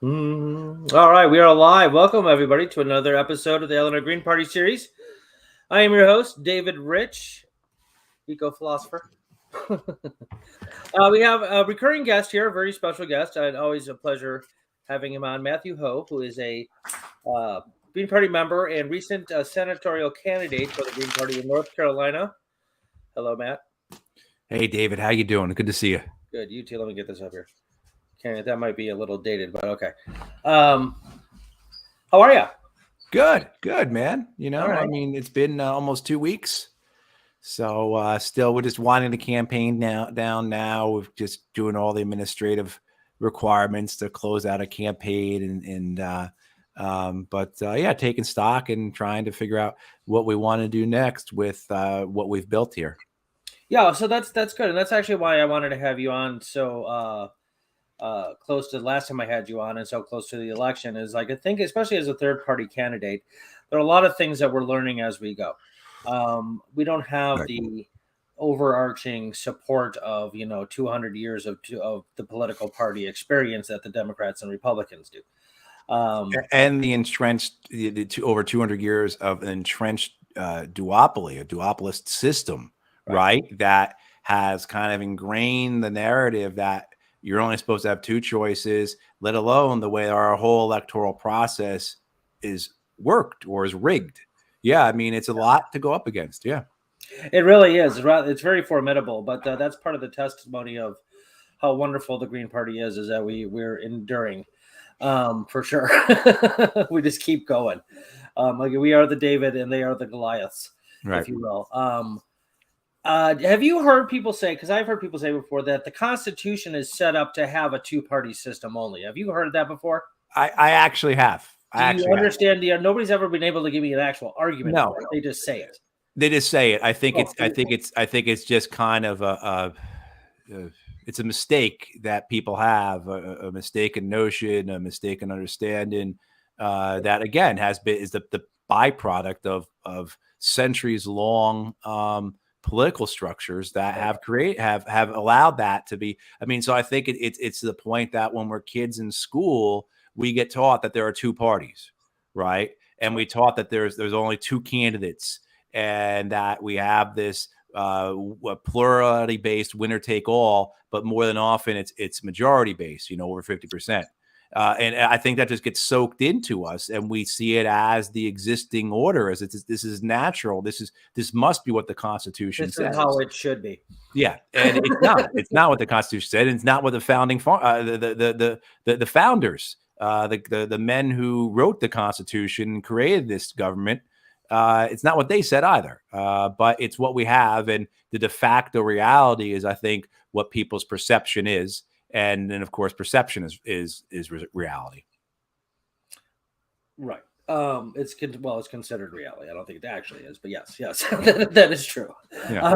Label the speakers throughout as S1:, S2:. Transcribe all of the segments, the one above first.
S1: All right, we are live. Welcome, everybody, to another episode of the Eleanor Green Party series. I am your host, David Rich, eco-philosopher. We have a recurring guest here, a very special guest. It's always a pleasure having him on, Matthew Hoh, who is a Green Party member and recent senatorial candidate for the Green Party in North Carolina. Hello, Matt.
S2: Hey, David, how you doing? Good to see you.
S1: Good. You too. Let me get this up here. Okay, that might be a little dated, but okay. How are you?
S2: Good, man.
S1: Right.
S2: I mean, it's been almost 2 weeks. So still, we're just winding the campaign down now. We're just doing all the administrative requirements to close out a campaign but taking stock and trying to figure out what we want to do next with what we've built here.
S1: Yeah, so that's good, and that's actually why I wanted to have you on so close to the last time I had you on, and so close to the election. Is like I think, especially as a third party candidate, there are a lot of things that we're learning as we go. We don't have the overarching support of 200 years of the political party experience that the Democrats and Republicans do.
S2: And the entrenched, over 200 years of an entrenched duopoly, a duopolist system, right? That has kind of ingrained the narrative that you're only supposed to have two choices, let alone the way our whole electoral process is worked or is rigged. Yeah, I mean, it's a lot to go up against. Yeah.
S1: It really is. It's very formidable, but that's part of the testimony of how wonderful the Green Party is that we're enduring. For sure. We just keep going. Like we are the David and they are the Goliaths,
S2: right,
S1: if you will. Have you heard people say, because I've heard people say before, that the Constitution is set up to have a two-party system only? Have you heard that before?
S2: I actually have.
S1: Do you understand? Nobody's ever been able to give me an actual argument.
S2: No,
S1: for it. They just say it.
S2: They just say it. I think it's just kind of it's a mistake that people have, a mistaken notion, a mistaken understanding that again is the byproduct of centuries long political structures that have allowed that to be. I mean, so I think it's to the point that when we're kids in school, we get taught that there are two parties, right? And we taught that there's only two candidates, and that we have this plurality-based winner take all, but more than often it's majority-based, over 50%. And I think that just gets soaked into us, and we see it as the existing order, as this is natural. This must be what the Constitution says.
S1: This is how it should be.
S2: Yeah, and it's not. It's not what the Constitution said. And it's not what the founding the founders, the men who wrote the Constitution and created this government. It's not what they said either, but it's what we have, and the de facto reality is, I think, what people's perception is, and then of course perception is reality.
S1: Right. It's considered reality. I don't think it actually is, but yes, that is true. Yeah.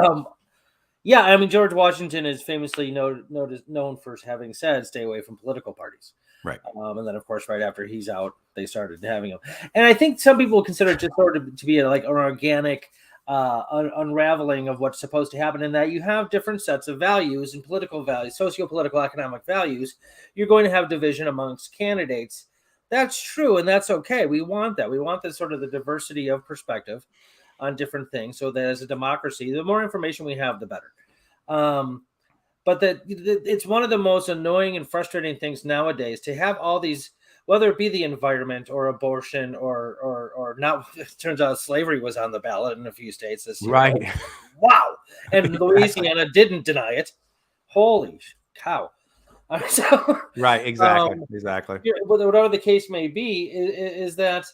S1: I mean, George Washington is famously known for having said, "Stay away from political parties."
S2: Right.
S1: And then, of course, right after he's out, they started having him. And I think some people consider it just sort of to be like an organic unraveling of what's supposed to happen, and that you have different sets of values and political values, socio-political, economic values. You're going to have division amongst candidates. That's true, and that's okay. We want that. We want this sort of the diversity of perspective on different things, so that as a democracy, the more information we have, the better. But it's one of the most annoying and frustrating things nowadays to have all these, whether it be the environment or abortion or not. It turns out slavery was on the ballot in a few states this year.
S2: Right.
S1: Wow. And Louisiana didn't deny it. Holy cow. So,
S2: right. Exactly.
S1: Whatever the case may be, is that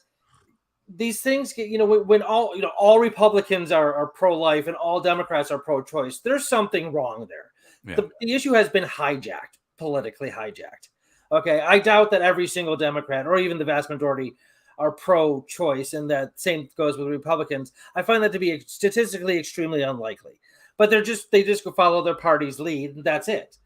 S1: these things get, when all Republicans are pro-life and all Democrats are pro-choice, there's something wrong there. Yeah. The issue has been politically hijacked. Okay, I doubt that every single Democrat or even the vast majority are pro-choice, and that same goes with Republicans. I find that to be statistically extremely unlikely. But they just go follow their party's lead, and that's it.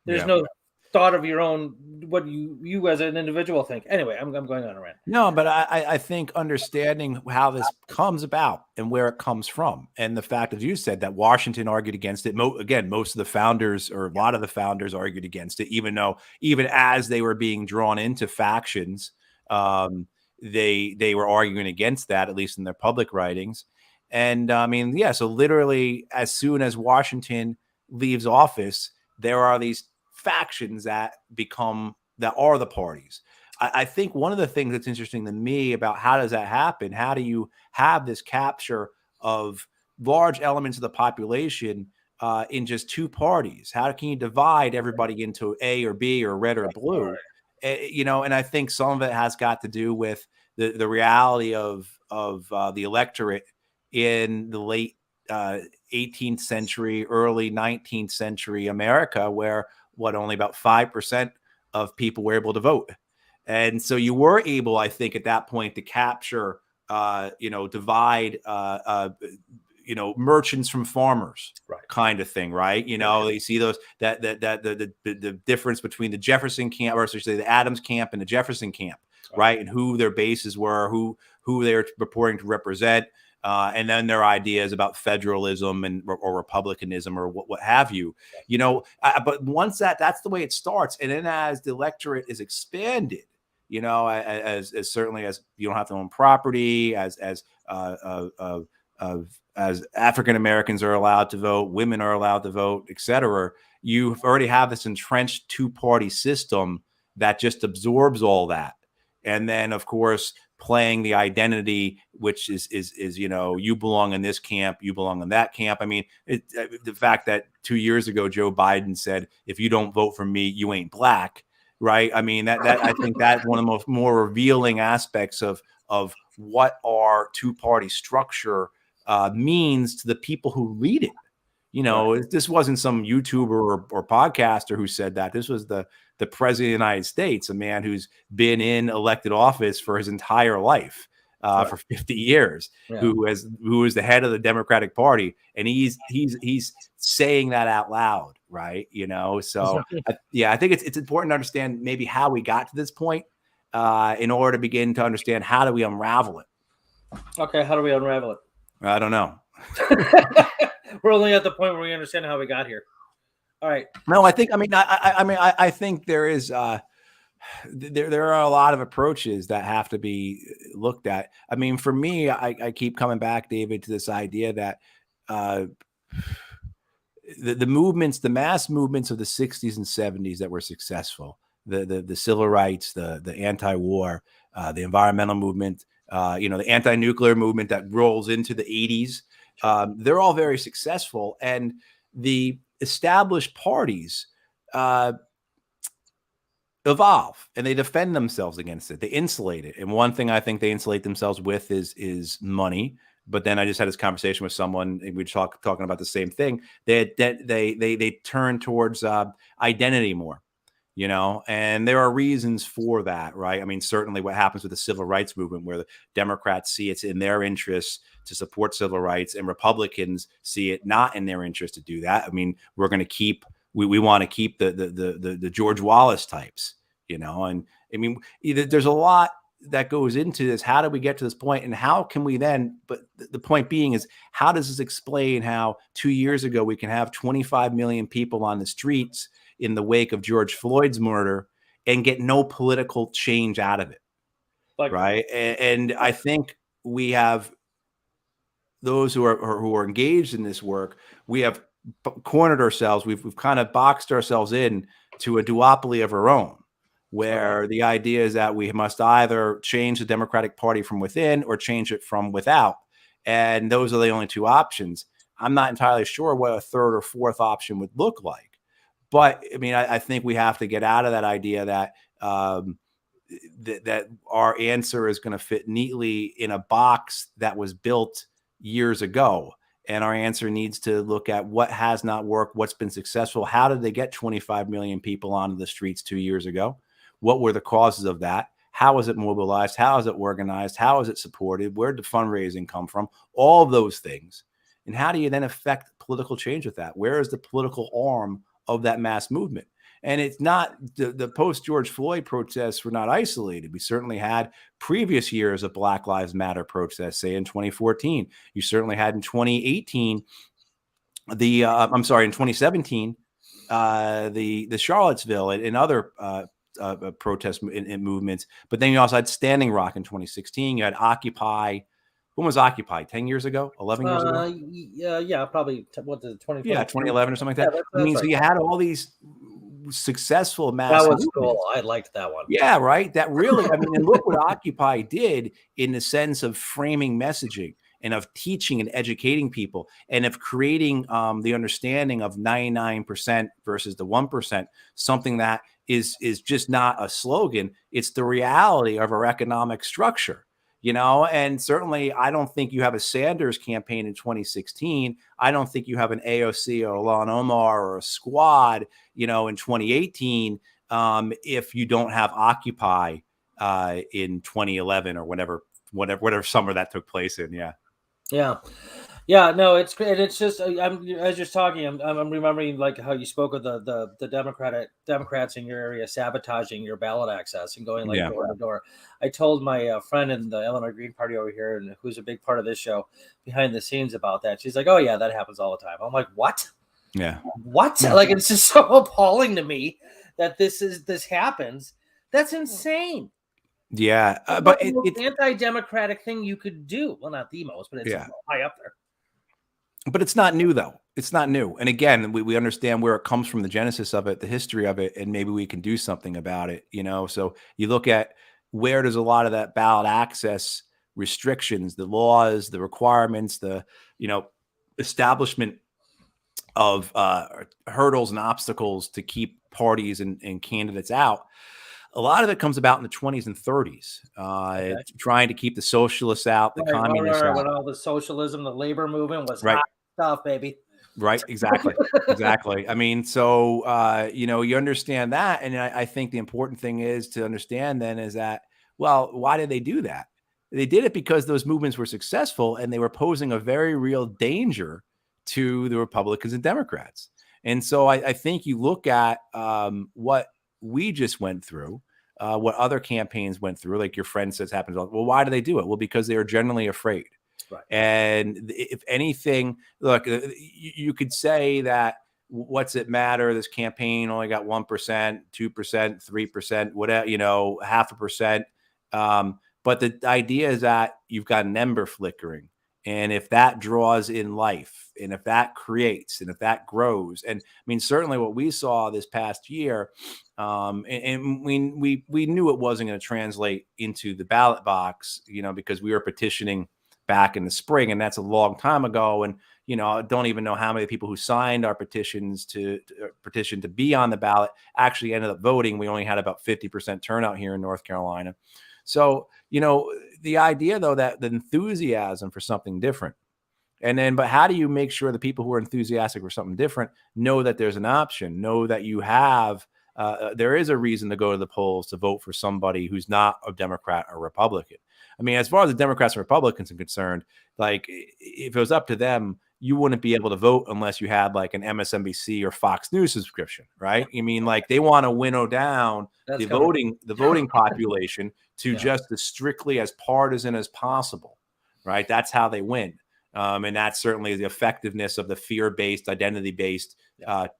S1: There's no thought of your own, what you as an individual think. Anyway, I'm going on a rant.
S2: No, but I think understanding how this comes about and where it comes from, and the fact, as you said, that Washington argued against it. Again, most of the founders, or a lot of the founders, argued against it, even as they were being drawn into factions, they were arguing against that, at least in their public writings. And I mean, yeah, so literally, as soon as Washington leaves office, there are these factions that are the parties. I think one of the things that's interesting to me about how does that happen? How do you have this capture of large elements of the population in just two parties? How can you divide everybody into A or B or red or blue? And I think some of it has got to do with the reality of the electorate in the late 18th century, early 19th century America, where only about 5% of people were able to vote. And so you were able, I think, at that point to capture, divide, merchants from farmers,
S1: right,
S2: kind of thing, right? They see those the difference between the Jefferson camp, or say the Adams camp and the Jefferson camp, right? And who their bases were, who they were purporting to represent. And then their ideas about federalism or republicanism or what have you, but once that's the way it starts. And then as the electorate is expanded, as certainly as you don't have to own property, as African Americans are allowed to vote, women are allowed to vote, etc. You already have this entrenched two-party system that just absorbs all that. And then, of course, playing the identity, which is you belong in this camp, you belong in that camp. I mean, the fact that 2 years ago Joe Biden said, "If you don't vote for me, you ain't black," right? I mean, that I think that's one of the more revealing aspects of what our two-party structure means to the people who read it. This wasn't some YouTuber or podcaster who said that. This was the president of the United States, a man who's been in elected office for his entire life, for 50 years, who is the head of the Democratic Party, and he's saying that out loud, right? So I think it's important to understand maybe how we got to this point, in order to begin to understand how do we unravel it.
S1: Okay, how do we unravel it?
S2: I don't know.
S1: We're only at the point where we understand how we got here. All right.
S2: No, I think. I think there is. There are a lot of approaches that have to be looked at. I mean, for me, I keep coming back, David, to this idea that the movements, the mass movements of the 60s and 70s that were successful, the civil rights, the anti-war, the environmental movement, the anti-nuclear movement that rolls into the 80s. They're all very successful, and the established parties evolve and they defend themselves against it. They insulate it. And one thing I think they insulate themselves with is money. But then I just had this conversation with someone, and we were talking about the same thing. They turn towards identity more, and there are reasons for that, right? I mean, certainly what happens with the civil rights movement, where the Democrats see it's in their interests to support civil rights, and Republicans see it not in their interest to do that. I mean, we're going to keep, we want to keep the George Wallace types, and I mean, there's a lot that goes into this. How do we get to this point, and how can we then, but the point being is, how does this explain how 2 years ago we can have 25 million people on the streets in the wake of George Floyd's murder and get no political change out of it? Right. And I think we have those who are engaged in this work, we have cornered ourselves. We've kind of boxed ourselves in to a duopoly of our own, where the idea is that we must either change the Democratic Party from within or change it from without. And those are the only two options. I'm not entirely sure what a third or fourth option would look like. But I mean, I think we have to get out of that idea that that our answer is going to fit neatly in a box that was built years ago. And our answer needs to look at what has not worked, what's been successful. How did they get 25 million people onto the streets 2 years ago? What were the causes of that? How is it mobilized? How is it organized? How is it supported? Where did the fundraising come from? All of those things. And how do you then affect political change with that? Where is the political arm of that mass movement? And it's not the post George Floyd protests were not isolated. We certainly had previous years of Black Lives Matter protests, say in 2014. You certainly had in 2018, in 2017, the Charlottesville and other protest and movements. But then you also had Standing Rock in 2016. You had Occupy. When was Occupy? 10 years ago? 11 years ago?
S1: Yeah, probably. What the 20?
S2: Yeah, 2011 or something like that.
S1: Yeah,
S2: I mean,
S1: right.
S2: So you had all these successful mass
S1: That was
S2: movements.
S1: cool. I liked that one.
S2: Yeah, right. That really, I mean, and look what Occupy did in the sense of framing messaging and of teaching and educating people and of creating the understanding of 99% versus the 1%, something that is just not a slogan. It's the reality of our economic structure. And certainly I don't think you have a Sanders campaign in 2016. I don't think you have an AOC or Ilhan Omar or a Squad, in 2018, if you don't have Occupy in 2011 or whatever summer that took place in.
S1: Yeah, no, it's great. It's just as you're talking, I'm remembering like how you spoke of the Democrats in your area sabotaging your ballot access and going like door to door. I told my friend in the Illinois Green Party over here, and who's a big part of this show, behind the scenes about that. She's like, "Oh yeah, that happens all the time." I'm like, "What?
S2: Yeah,
S1: what?" Yeah. Like it's just so appalling to me that this happens. That's insane.
S2: Yeah,
S1: but it's the most anti-democratic thing you could do. Well, not the most, but it's high up there.
S2: But it's not new, though. It's not new. And again, we understand where it comes from, the genesis of it, the history of it, and maybe we can do something about it, So you look at where does a lot of that ballot access restrictions, the laws, the requirements, the, establishment of hurdles and obstacles to keep parties and candidates out. A lot of it comes about in the 20s and 30s, trying to keep the socialists out, the communists out.
S1: When all the socialism, the labor movement was hot stuff, baby.
S2: Right. Exactly. Exactly. I mean, so, you understand that. And I think the important thing is to understand then is that, well, why did they do that? They did it because those movements were successful and they were posing a very real danger to the Republicans and Democrats. And so I think you look at what we just went through, what other campaigns went through, like your friend says happens. Well, why do they do it? Well, because they are generally afraid.
S1: Right.
S2: And if anything, look, you could say that what's it matter? This campaign only got 1%, 2%, 3%, whatever, 0.5%. But the idea is that you've got an ember flickering. And if that draws in life, and if that creates, and if that grows, and I mean, certainly what we saw this past year, and we knew it wasn't going to translate into the ballot box, because we were petitioning back in the spring, and that's a long time ago. And, I don't even know how many people who signed our petitions to petition to be on the ballot actually ended up voting. We only had about 50% turnout here in North Carolina. So, the idea, though, that the enthusiasm for something different, but how do you make sure the people who are enthusiastic for something different know that there's an option, know that you have, there is a reason to go to the polls to vote for somebody who's not a Democrat or Republican. I mean, as far as the Democrats and Republicans are concerned, like if it was up to them, you wouldn't be able to vote unless you had like an MSNBC or Fox News subscription, right? I mean, like they want to winnow down the voting population to just as strictly as partisan as possible, right? That's how they win. And that's certainly the effectiveness of the fear-based, identity-based,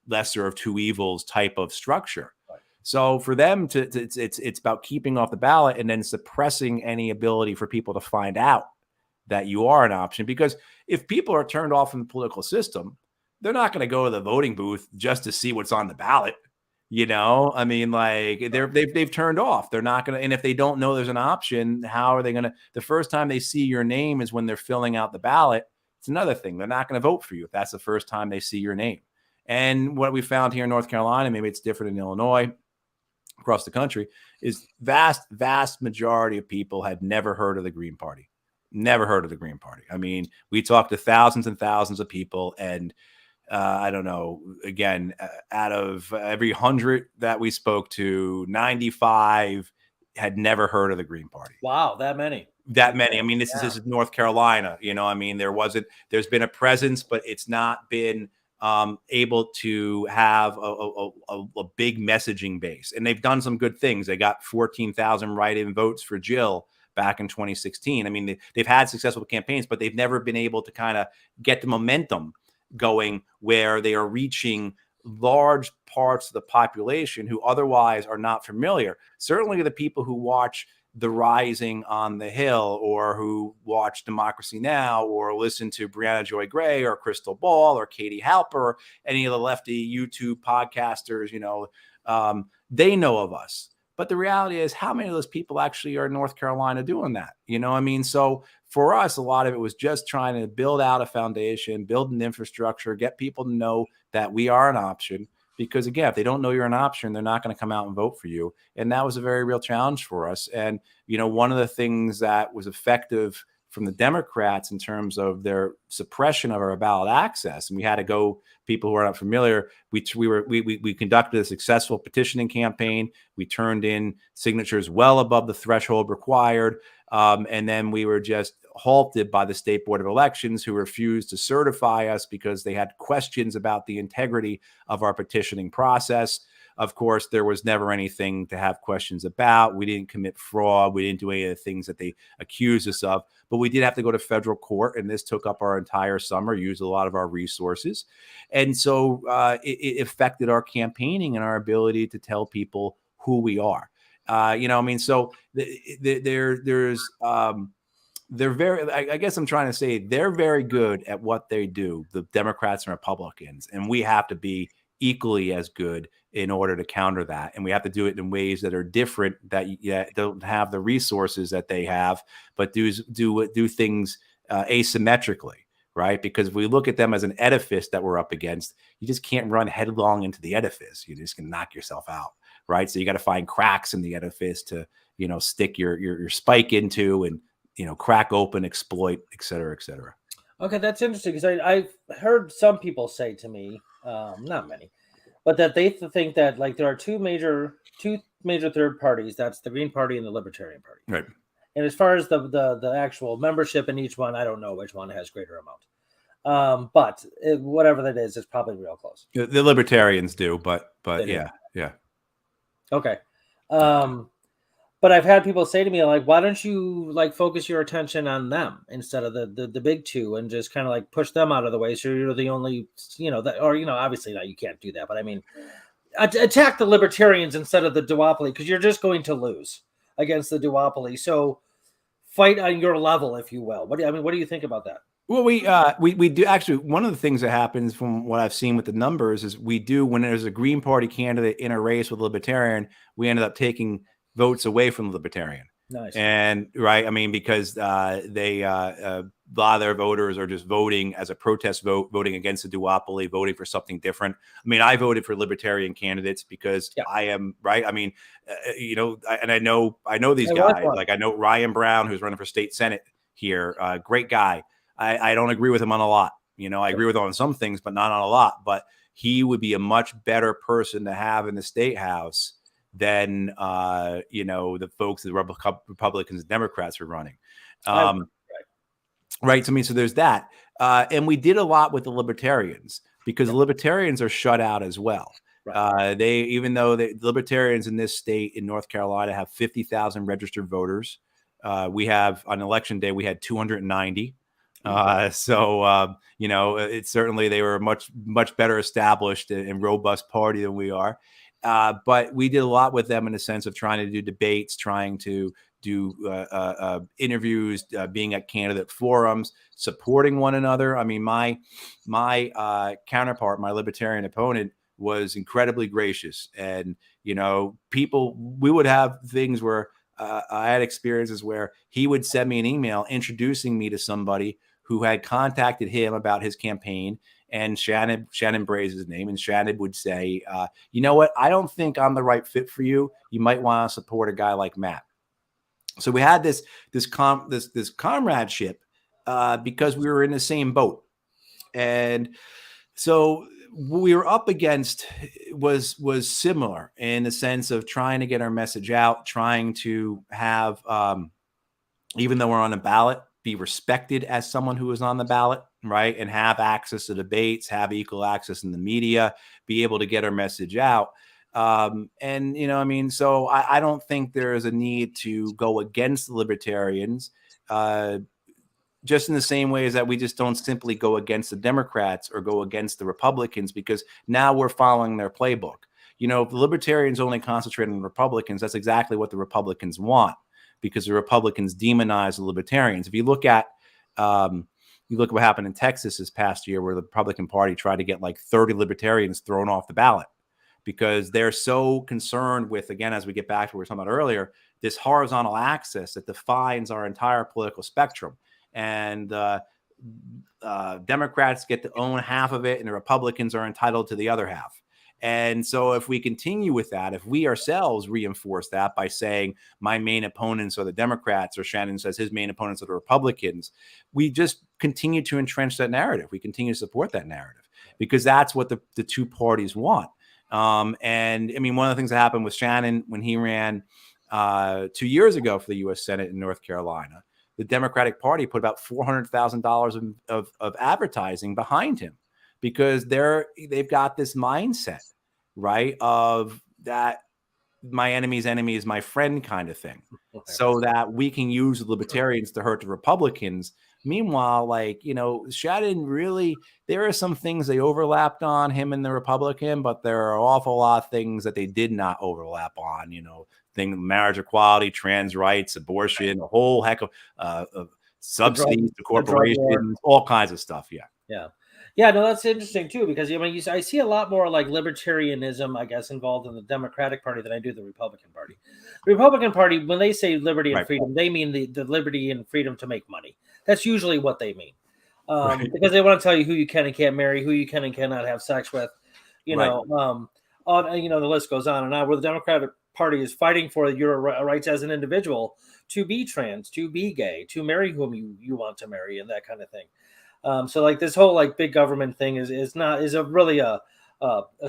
S2: lesser of two evils type of structure. Right. So for them it's about keeping off the ballot and then suppressing any ability for people to find out that you are an option. Because if people are turned off from the political system, they're not going to go to the voting booth just to see what's on the ballot. I mean, like they've turned off. They're not going to, and if they don't know there's an option, how are they going to, the first time they see your name is when they're filling out the ballot. It's another thing. They're not going to vote for you if that's the first time they see your name. And what we found here in North Carolina, maybe it's different in Illinois, across the country, is vast majority of people had never heard of the Green Party. Never heard of the Green Party. I mean, we talked to thousands and thousands of people, and I don't know, again, out of every 100 that we spoke to, 95 had never heard of the Green Party.
S1: Wow, that many.
S2: That many. I mean, this is North Carolina. I mean, there's been a presence, but it's not been able to have a big messaging base. And they've done some good things. They got 14,000 write-in votes for Jill back in 2016. I mean, they've had successful campaigns, but they've never been able to kind of get the momentum going where they are reaching large parts of the population who otherwise are not familiar. Certainly the people who watch The Rising on the Hill, or who watch Democracy Now, or listen to Brianna Joy Gray or Crystal Ball or Katie Halper, any of the lefty YouTube podcasters, they know of us. But the reality is, how many of those people actually are in North Carolina doing that? So for us, a lot of it was just trying to build out a foundation, build an infrastructure, get people to know that we are an option. Because again, if they don't know you're an option, they're not going to come out and vote for you. And that was a very real challenge for us. And, one of the things that was effective from the Democrats in terms of their suppression of our ballot access, and we had to go, people who are not familiar, we conducted a successful petitioning campaign. We turned in signatures well above the threshold required. And then we were just halted by the State Board of Elections, who refused to certify us because they had questions about the integrity of our petitioning process. Of course, there was never anything to have questions about. We didn't commit fraud. We didn't do any of the things that they accused us of. But we did have to go to federal court, and this took up our entire summer, used a lot of our resources. And so it affected our campaigning and our ability to tell people who we are. So they're very, I guess I'm trying to say, they're very good at what they do, the Democrats and Republicans, and we have to be equally as good in order to counter that. And we have to do it in ways that are different, that don't have the resources that they have, but do things asymmetrically, right? Because if we look at them as an edifice that we're up against, you just can't run headlong into the edifice. You just can knock yourself out, right? So you got to find cracks in the edifice to, stick your spike into and, crack open, exploit, et cetera, et cetera.
S1: Okay, that's interesting, because I've heard some people say to me, not many, but that they think that like there are two major third parties. That's the Green Party and the Libertarian Party.
S2: Right.
S1: And as far as the actual membership in each one, I don't know which one has greater amount. But whatever that is, it's probably real close.
S2: The Libertarians do, but yeah.
S1: Okay. But I've had people say to me, like, why don't you like focus your attention on them instead of the big two, and just kind of like push them out of the way, so you're the only, obviously now you can't do that, but I mean, attack the Libertarians instead of the duopoly, because you're just going to lose against the duopoly. So fight on your level, if you will. What do you think about that?
S2: Well, we do actually. One of the things that happens from what I've seen with the numbers is we do, when there's a Green Party candidate in a race with a Libertarian, we ended up taking votes away from the Libertarian.
S1: Nice.
S2: And right, I mean, because a lot of their voters are just voting as a protest vote, voting against the duopoly, voting for something different. I mean, I voted for Libertarian candidates because I am right. I mean, and I know these guys. Like I know Ryan Brown, who's running for state Senate here. Great guy. I don't agree with him on a lot. I agree with him on some things, but not on a lot. But he would be a much better person to have in the state house than the folks, the Republicans and Democrats are running. Right. So, I mean, so there's that. And we did a lot with the Libertarians, because the Libertarians are shut out as well. Right. Even though the Libertarians in this state, in North Carolina, have 50,000 registered voters. We have, on election day, we had 290. It's certainly, they were a much better established and robust party than we are. But we did a lot with them in the sense of trying to do debates, trying to do interviews, being at candidate forums, supporting one another. I mean, my counterpart, my Libertarian opponent, was incredibly gracious. And, we would have things where I had experiences where he would send me an email introducing me to somebody who had contacted him about his campaign. And Shannon Bray's his name. And Shannon would say, you know what? I don't think I'm the right fit for you. You might want to support a guy like Matt. So we had this comradeship because we were in the same boat. And so what we were up against was similar in the sense of trying to get our message out, trying to have, even though we're on a ballot, be respected as someone who is on the ballot, right? And have access to debates, have equal access in the media, be able to get our message out. And, you know, I mean, so I don't think there is a need to go against the libertarians, just in the same way as that we just don't simply go against the Democrats or go against the Republicans, because now we're following their playbook. You know, if the libertarians only concentrate on Republicans, that's exactly what the Republicans want, because the Republicans demonize the libertarians. If you look at what happened in Texas this past year, where the Republican Party tried to get like 30 libertarians thrown off the ballot because they're so concerned with, again, as we get back to what we were talking about earlier, this horizontal axis that defines our entire political spectrum. And Democrats get to own half of it, and the Republicans are entitled to the other half. And so if we continue with that, if we ourselves reinforce that by saying my main opponents are the Democrats, or Shannon says his main opponents are the Republicans, we just continue to entrench that narrative. We continue to support that narrative because that's what the two parties want. And I mean, one of the things that happened with Shannon when he ran 2 years ago for the U.S. Senate in North Carolina, the Democratic Party put about $400,000 of advertising behind him, because they've got this mindset, right, of that my enemy's enemy is my friend kind of thing, so that we can use the libertarians to hurt the Republicans. Meanwhile, like, you know, Shannon really, there are some things they overlapped on, him and the Republican, but there are an awful lot of things that they did not overlap on, you know, marriage equality, trans rights, abortion, a whole heck of subsidies to corporations, all kinds of stuff.
S1: Yeah, no, that's interesting too, because I mean, I see a lot more like libertarianism, I guess, involved in the Democratic Party than I do the Republican Party. The Republican Party, when they say liberty and freedom, they mean the liberty and freedom to make money. That's usually what they mean, because they want to tell you who you can and can't marry, who you can and cannot have sex with, you know, the list goes on and on. Where the Democratic Party is fighting for your rights as an individual to be trans, to be gay, to marry whom you want to marry, and that kind of thing. So like this whole like big government thing is really a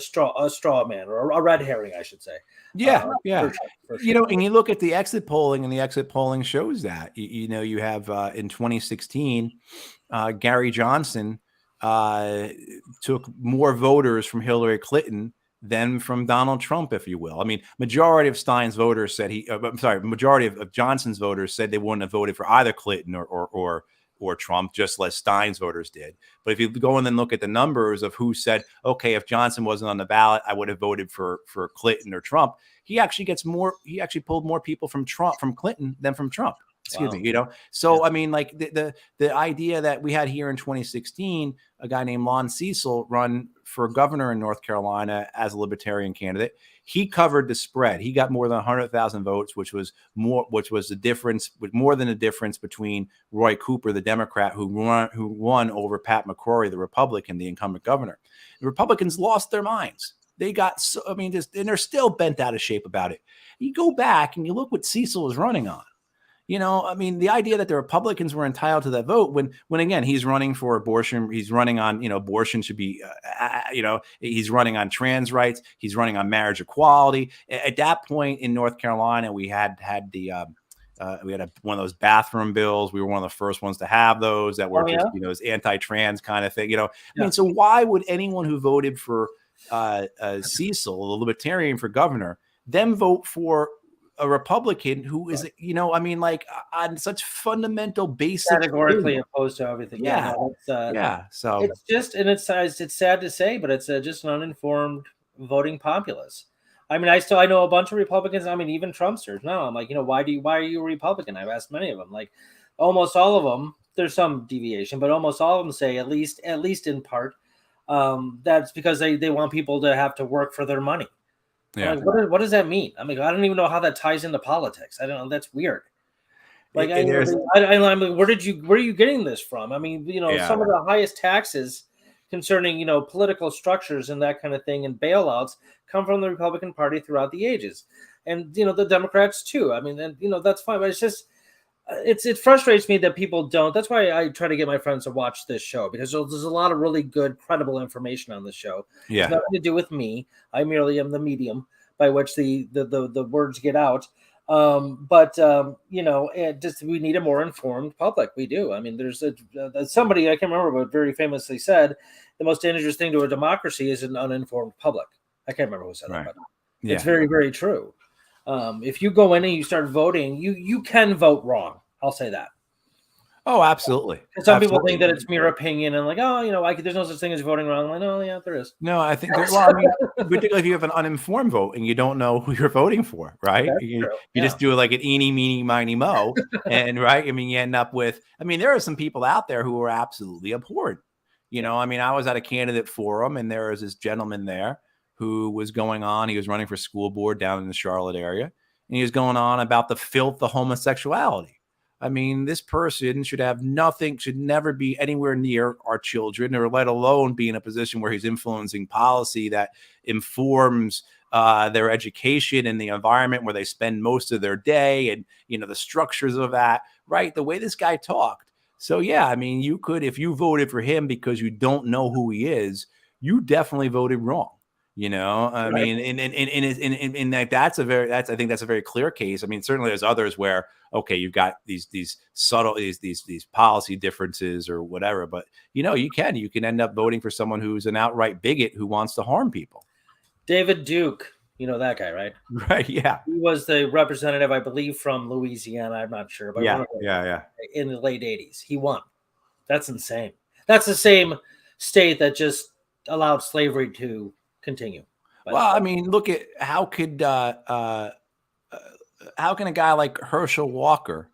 S1: straw man, or a red herring, I should say.
S2: For sure. You know, and you look at the exit polling, and the exit polling shows that you know, you have in 2016, Gary Johnson took more voters from Hillary Clinton than from Donald Trump, if you will. I mean, majority of Stein's voters said majority of Johnson's voters said they wouldn't have voted for either Clinton or Trump, just as Stein's voters did. But if you go in and look at the numbers of who said, okay, if Johnson wasn't on the ballot, I would have voted for Clinton or Trump, he actually pulled more people from Clinton than from Trump. Excuse me, you know? So, I mean, like the idea that we had here in 2016, a guy named Lon Cecil run for governor in North Carolina as a libertarian candidate, he covered the spread. He got more than 100,000 votes, which was more than the difference between Roy Cooper, the Democrat, who won over Pat McCrory, the Republican, the incumbent governor. The Republicans lost their minds. They got and they're still bent out of shape about it. You go back and you look what Cecil was running on. You know, I mean, the idea that the Republicans were entitled to that vote when again, he's running for abortion, he's running on, you know, abortion should be, he's running on trans rights, he's running on marriage equality. At that point in North Carolina, we had one of those bathroom bills. We were one of the first ones to have those that were you know, this anti-trans kind of thing. You know, I mean, so why would anyone who voted for Cecil, the libertarian for governor, then vote for a Republican who is, you know, I mean, like on such fundamental basic,
S1: categorically opposed to everything. So it's just, and it's sad to say, but it's just an uninformed voting populace. I mean, I know a bunch of Republicans. I mean, even Trumpsters. No, I'm like, you know, why are you a Republican? I've asked many of them. Like, almost all of them. There's some deviation, but almost all of them say, at least in part, that's because they want people to have to work for their money. Yeah. Like, what does that mean? I mean, I don't even know how that ties into politics. I don't know. That's weird. Like, I mean, where are you getting this from? I mean, you know, some of the highest taxes concerning, you know, political structures and that kind of thing, and bailouts come from the Republican Party throughout the ages, and you know, the Democrats too. I mean, and you know, that's fine, but it's just, it frustrates me that people don't. That's why I try to get my friends to watch this show, because there's a lot of really good, credible information on this show. Yeah, it's nothing to do with me. I merely am the medium by which the words get out. Just we need a more informed public. We do. I mean, there's somebody I can't remember, but very famously said, the most dangerous thing to a democracy is an uninformed public. I can't remember who said that, but it's very, very true. If you go in and you start voting, you can vote wrong. I'll say that.
S2: Oh, absolutely.
S1: And some people think that it's mere opinion and like, there's no such thing as voting wrong. I'm like, no, yeah, there is.
S2: No, I think particularly if you have an uninformed vote and you don't know who you're voting for, right? You just do it like an eeny, meeny, miny, mo, and right. I mean, you end up with. I mean, there are some people out there who are absolutely abhorrent. I mean, I was at a candidate forum and there was this gentleman there who was going on. He was running for school board down in the Charlotte area, and he was going on about the filth of homosexuality. I mean, this person should never be anywhere near our children, or let alone be in a position where he's influencing policy that informs their education and the environment where they spend most of their day, and, the structures of that, right? The way this guy talked. So, yeah, I mean, you could, if you voted for him because you don't know who he is, you definitely voted wrong. I mean, in that, I think that's a very clear case. I mean, certainly there's others where, okay, you've got these subtle, these policy differences or whatever, but you can end up voting for someone who's an outright bigot who wants to harm people.
S1: David Duke, that guy, right?
S2: Right. Yeah.
S1: He was the representative, I believe, from Louisiana. I'm not sure, but
S2: yeah.
S1: In the late 80s, he won. That's insane. That's the same state that just allowed slavery to continue.
S2: Well, I mean, look at how can a guy like Herschel Walker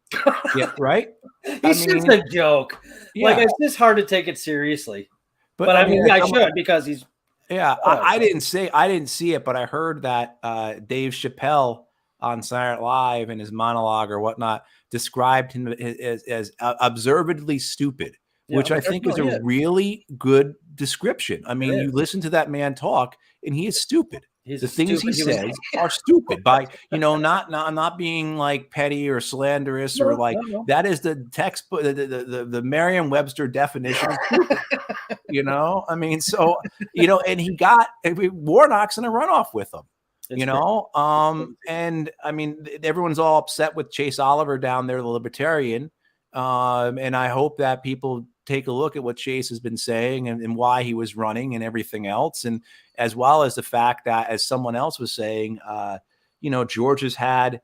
S2: right?
S1: He's just a joke. Yeah. Like, it's just hard to take it seriously. But I mean, I should, because he's
S2: I didn't see it, but I heard that Dave Chappelle on Saturday Night Live in his monologue or whatnot described him as observedly stupid. Which I think is a really good description. I mean, you listen to that man talk, and he is stupid. The things he says are stupid. By not being like petty or slanderous or like that is the textbook, the Merriam-Webster definition of stupid. I mean, so and he got Warnock's in a runoff with him. And I mean, everyone's all upset with Chase Oliver down there, the Libertarian. And I hope that people take a look at what Chase has been saying and why he was running and everything else. And as well as the fact that, as someone else was saying, Georgia's had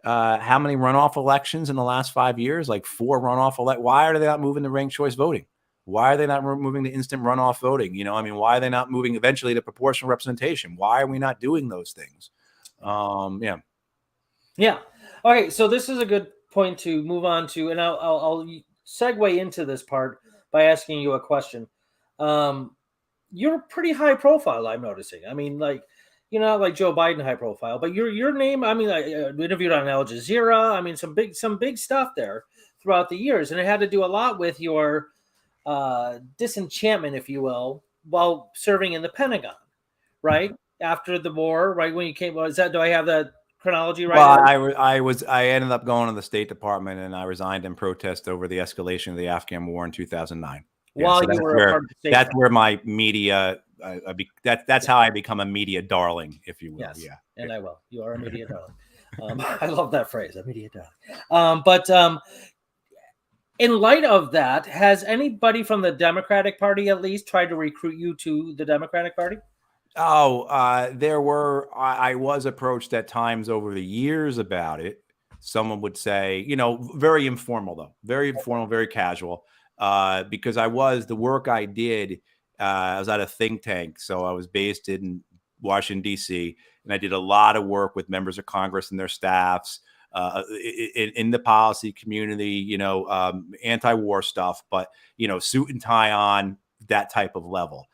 S2: how many runoff elections in the last 5 years? Like 4 runoff Why are they not moving to ranked choice voting? Why are they not moving to instant runoff voting? I mean, why are they not moving eventually to proportional representation? Why are we not doing those things?
S1: Yeah. Okay. So this is a good point to move on to, and I'll segue into this part by asking you a question. You're pretty high profile, I'm noticing. I mean, like, not like Joe Biden high profile, but your name, I mean, I interviewed on Al Jazeera. I mean, some big stuff there throughout the years, and it had to do a lot with your disenchantment, if you will, while serving in the Pentagon, right? After the war, right when you came. Do I have that chronology right?
S2: Well, I ended up going to the State Department, and I resigned in protest over the escalation of the Afghan war in 2009. That's where my media. That's how I become a media darling, if you will.
S1: Yes, and I will. You are a media darling. I love that phrase, a media darling. But in light of that, has anybody from the Democratic Party at least tried to recruit you to the Democratic Party?
S2: There were. I was approached at times over the years about it. Someone would say, very informal though, very informal, very casual. Because the work I did, I was at a think tank, so I was based in Washington D.C. and I did a lot of work with members of Congress and their staffs in the policy community. Anti-war stuff, but suit and tie on, that type of level.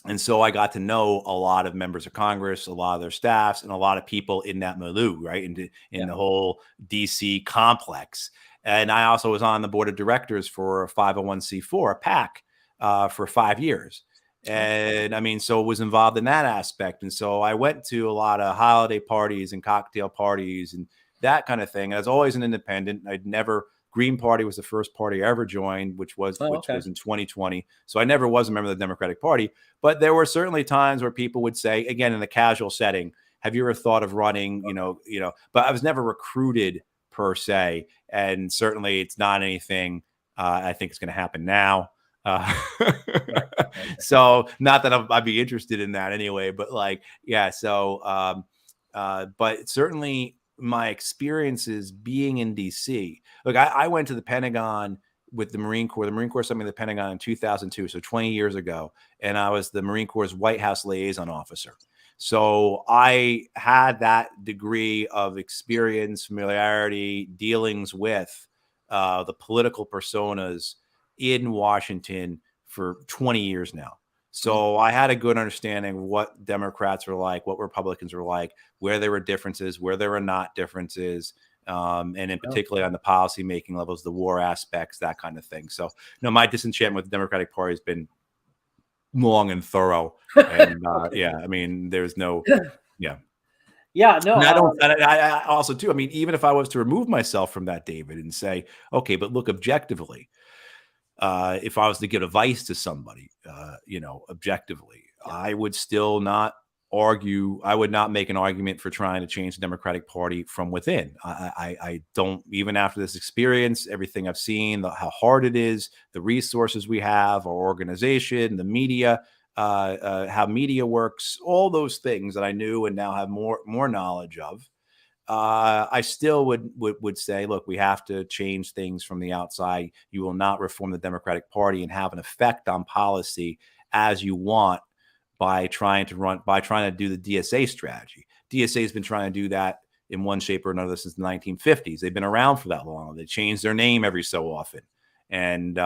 S2: And so I got to know a lot of members of Congress, a lot of their staffs, and a lot of people in that milieu, right? In the whole DC complex. And I also was on the board of directors for a 501c4, a PAC, for 5 years. And I mean, so was involved in that aspect. And so I went to a lot of holiday parties and cocktail parties and that kind of thing. I was always an independent. Green Party was the first party I ever joined, which was in 2020. So I never was a member of the Democratic Party, but there were certainly times where people would say, again, in the casual setting, have you ever thought of running, but I was never recruited per se. And certainly it's not anything I think is going to happen now.
S1: Right.
S2: So not that I'd be interested in that anyway, but like, yeah. So, but certainly my experiences being in DC, look, I went to the Pentagon with the Marine Corps. The Marine Corps sent me to the Pentagon in 2002, so 20 years ago, and I was the Marine Corps' White House liaison officer. So I had that degree of experience, familiarity, dealings with the political personas in Washington for 20 years now. So I had a good understanding of what Democrats were like, what Republicans were like, where there were differences, where there were not differences, and in particular on the policy making levels, the war aspects, that kind of thing. So, my disenchantment with the Democratic Party has been long and thorough. And yeah, I mean, there's no, yeah.
S1: Yeah, no.
S2: And I also too, I mean, even if I was to remove myself from that, David, and say, okay, but look objectively, if I was to give advice to somebody, objectively, I would still not argue. I would not make an argument for trying to change the Democratic Party from within. I don't, even after this experience, everything I've seen, how hard it is, the resources we have, our organization, the media, how media works, all those things that I knew and now have more knowledge of. I still would say, look, we have to change things from the outside. You will not reform the Democratic Party and have an effect on policy as you want by trying to do the DSA strategy. DSA has been trying to do that in one shape or another since the 1950s. They've been around for that long. They change their name every so often. And,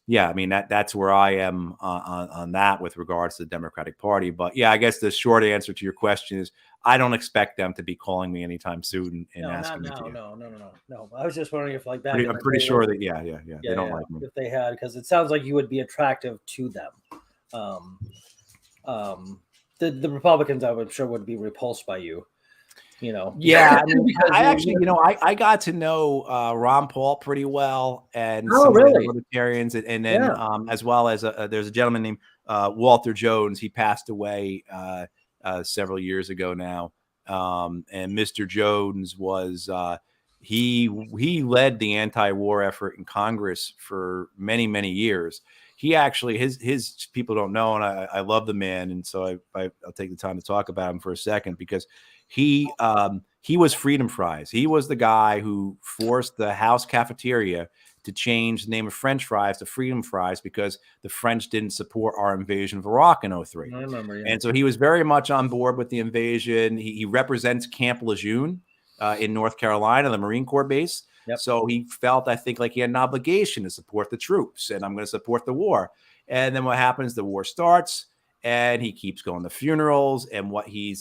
S2: yeah, I mean, that's where I am on that with regards to the Democratic Party. But yeah, I guess the short answer to your question is I don't expect them to be calling me anytime soon and asking me to.
S1: No. I was just wondering if like that.
S2: I'm pretty sure that, yeah. They don't like me.
S1: If they had, because it sounds like you would be attractive to them. The Republicans, I'm sure, would be repulsed by you.
S2: Yeah, I got to know Ron Paul pretty well, and some of the libertarians, and then as well as there's a gentleman named Walter Jones. He passed away several years ago now, and Mr. Jones was he led the anti-war effort in Congress for many years. He actually, his people don't know, and I love the man, and so I'll take the time to talk about him for a second, because he was Freedom Fries. He was the guy who forced the House cafeteria to change the name of French fries to Freedom Fries because the French didn't support our invasion of Iraq in 2003.
S1: I remember, yeah.
S2: And so he was very much on board with the invasion. He represents Camp Lejeune in North Carolina, the Marine Corps base.
S1: Yep.
S2: So he felt, I think, like he had an obligation to support the troops, and I'm going to support the war. And then what happens? The war starts, and he keeps going to funerals, and what he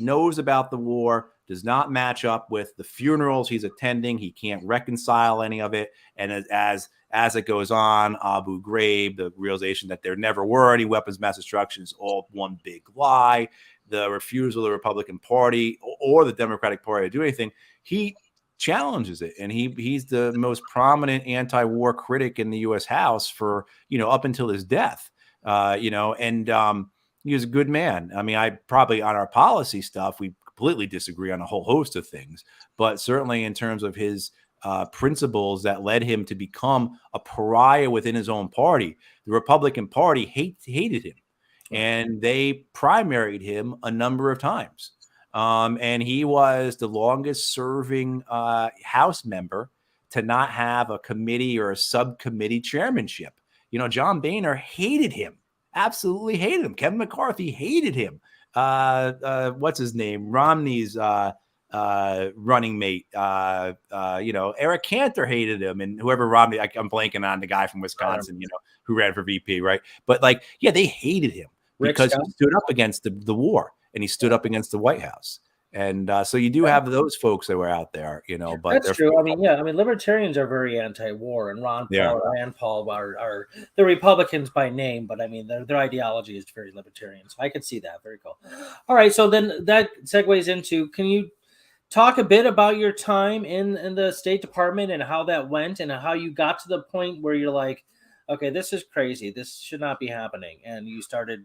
S2: knows about the war does not match up with the funerals he's attending. He can't reconcile any of it. And as it goes on, Abu Ghraib, the realization that there never were any weapons of mass destruction is all one big lie. The refusal of the Republican Party or the Democratic Party to do anything, he challenges it, and he's the most prominent anti-war critic in the U.S. House for up until his death. And he was a good man. I mean, I probably on our policy stuff we completely disagree on a whole host of things, but certainly in terms of his principles that led him to become a pariah within his own party, the Republican Party hated him, and they primaried him a number of times. And he was the longest serving House member to not have a committee or a subcommittee chairmanship. John Boehner hated him, absolutely hated him. Kevin McCarthy hated him. What's his name? Romney's running mate. Eric Cantor hated him, and whoever Romney, I'm blanking on the guy from Wisconsin, who ran for VP, right? But they hated him because he stood up against the war. And he stood up against the White House. And so you do have those folks that were out there, but
S1: that's true. I mean, libertarians are very anti-war, and Ron Paul and Rand Paul are the Republicans by name, but I mean, their ideology is very libertarian. So I could see that. Very cool. All right. So then that segues into, can you talk a bit about your time in the State Department and how that went and how you got to the point where you're like, okay, this is crazy. This should not be happening. And you started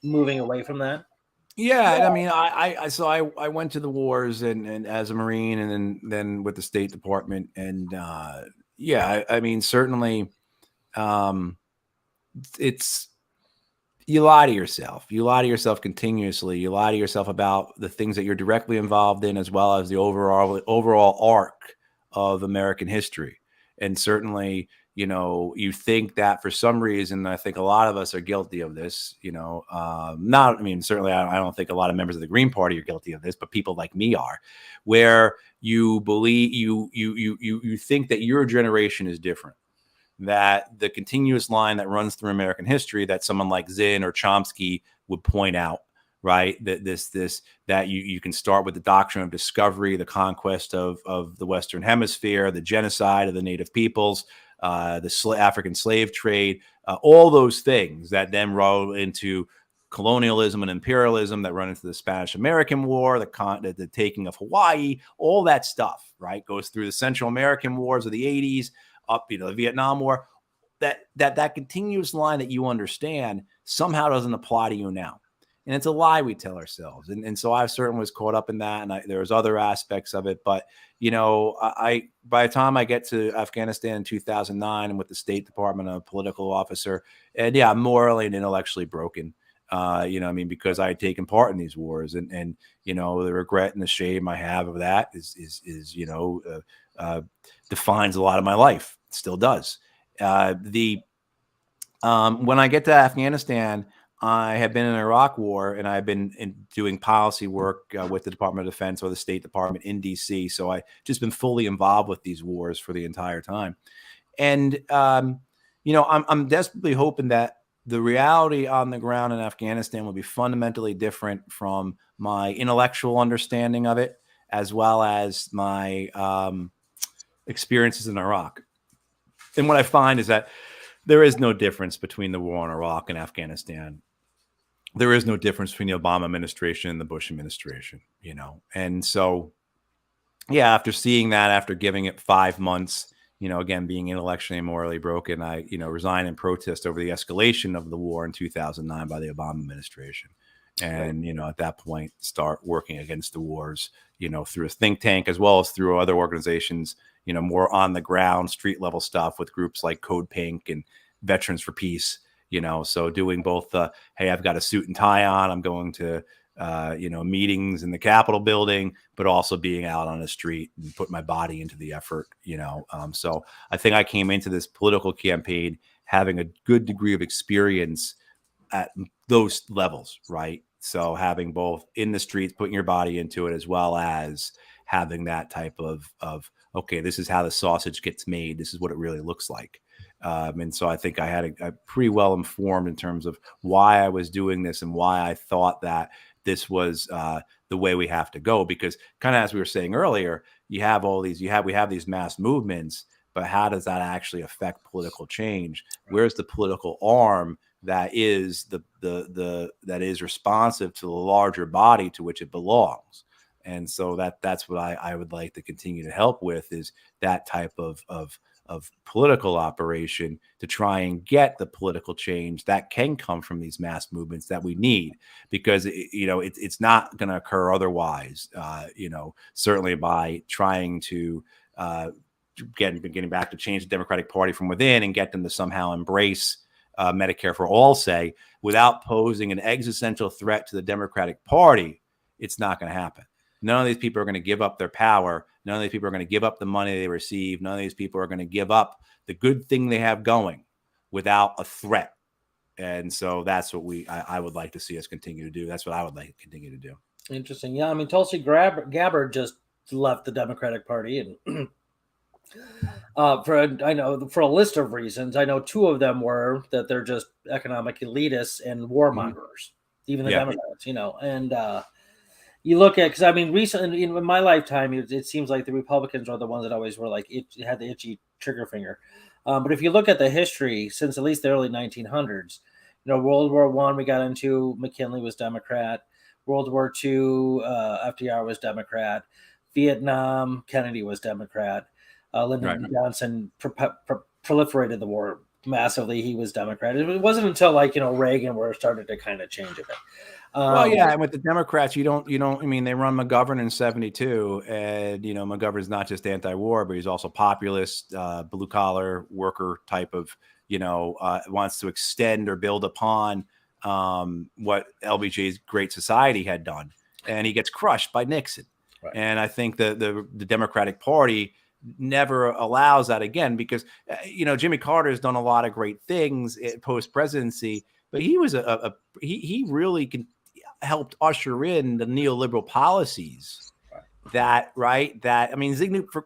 S1: moving away from that?
S2: Yeah, and I mean, I went to the wars and as a Marine, and then with the State Department, and yeah, I mean, certainly, um, it's you lie to yourself. You lie to yourself continuously. You lie to yourself about the things that you're directly involved in, as well as the overall arc of American history. And certainly, you think that for some reason, I think a lot of us are guilty of this. Not, I mean, certainly, I don't think a lot of members of the Green Party are guilty of this, but people like me are, where you believe you think that your generation is different, that the continuous line that runs through American history that someone like Zinn or Chomsky would point out, right? That you can start with the doctrine of discovery, the conquest of the Western Hemisphere, the genocide of the native peoples, the African slave trade, all those things that then roll into colonialism and imperialism, that run into the Spanish American War, the taking of Hawaii, all that stuff, right? Goes through the Central American Wars of the 80s, up, the Vietnam War. That continuous line that you understand somehow doesn't apply to you now. And it's a lie we tell ourselves. And so I certainly was caught up in that. And there was other aspects of it. But, I by the time I get to Afghanistan in 2009 and with the State Department, a political officer, and yeah, I'm morally and intellectually broken. Because I had taken part in these wars, and the regret and the shame I have of that is defines a lot of my life. It still does. When I get to Afghanistan, I have been in Iraq War, and I've been doing policy work with the Department of Defense or the State Department in DC. So I just been fully involved with these wars for the entire time. And, I'm desperately hoping that the reality on the ground in Afghanistan will be fundamentally different from my intellectual understanding of it, as well as my experiences in Iraq. And what I find is that there is no difference between the war in Iraq and Afghanistan. There is no difference between the Obama administration and the Bush administration, And so, yeah, after seeing that, after giving it 5 months, again, being intellectually and morally broken, I, resigned in protest over the escalation of the war in 2009 by the Obama administration. And, at that point, start working against the wars, through a think tank, as well as through other organizations, more on the ground, street level stuff with groups like Code Pink and Veterans for Peace, so doing both hey, I've got a suit and tie on, I'm going to, meetings in the Capitol building, but also being out on the street and put my body into the effort, So I think I came into this political campaign having a good degree of experience at those levels, right? So having both in the streets, putting your body into it, as well as having that type of okay, this is how the sausage gets made. This is what it really looks like. And so I think I had a pretty well informed in terms of why I was doing this and why I thought that this was the way we have to go. Because kind of as we were saying earlier, we have these mass movements, but how does that actually affect political change? Where's the political arm that is that is responsive to the larger body to which it belongs? And so that's what I would like to continue to help with, is that type of political operation to try and get the political change that can come from these mass movements that we need, because it's not going to occur otherwise. Certainly by trying to getting back to change the Democratic Party from within and get them to somehow embrace Medicare for all, say, without posing an existential threat to the Democratic Party, it's not going to happen. None of these people are going to give up their power. None of these people are going to give up the money they receive. None of these people are going to give up the good thing they have going without a threat. And so that's what I would like to see us continue to do. That's what I would like to continue to do.
S1: Interesting. Yeah, I mean, Tulsi Gabbard just left the Democratic Party, and for a list of reasons. I know two of them were that they're just economic elitists and warmongers, even the Democrats, and you look at, because I mean, recently in my lifetime, it seems like the Republicans are the ones that always were like had the itchy trigger finger. But if you look at the history since at least the early 1900s, World War I we got into, McKinley was Democrat. World War II, FDR was Democrat. Vietnam, Kennedy was Democrat. Lyndon Johnson proliferated the war massively he was Democrat. It wasn't until like, Reagan where it started to kind of change a bit.
S2: Well, yeah, and with the Democrats, you don't. I mean, they run McGovern in '72, and McGovern's not just anti-war, but he's also populist, blue collar worker type of, wants to extend or build upon what LBJ's Great Society had done, and he gets crushed by Nixon. Right. And I think the Democratic Party never allows that again because Jimmy Carter has done a lot of great things post presidency, but he was he really helped usher in the neoliberal policies that I mean, for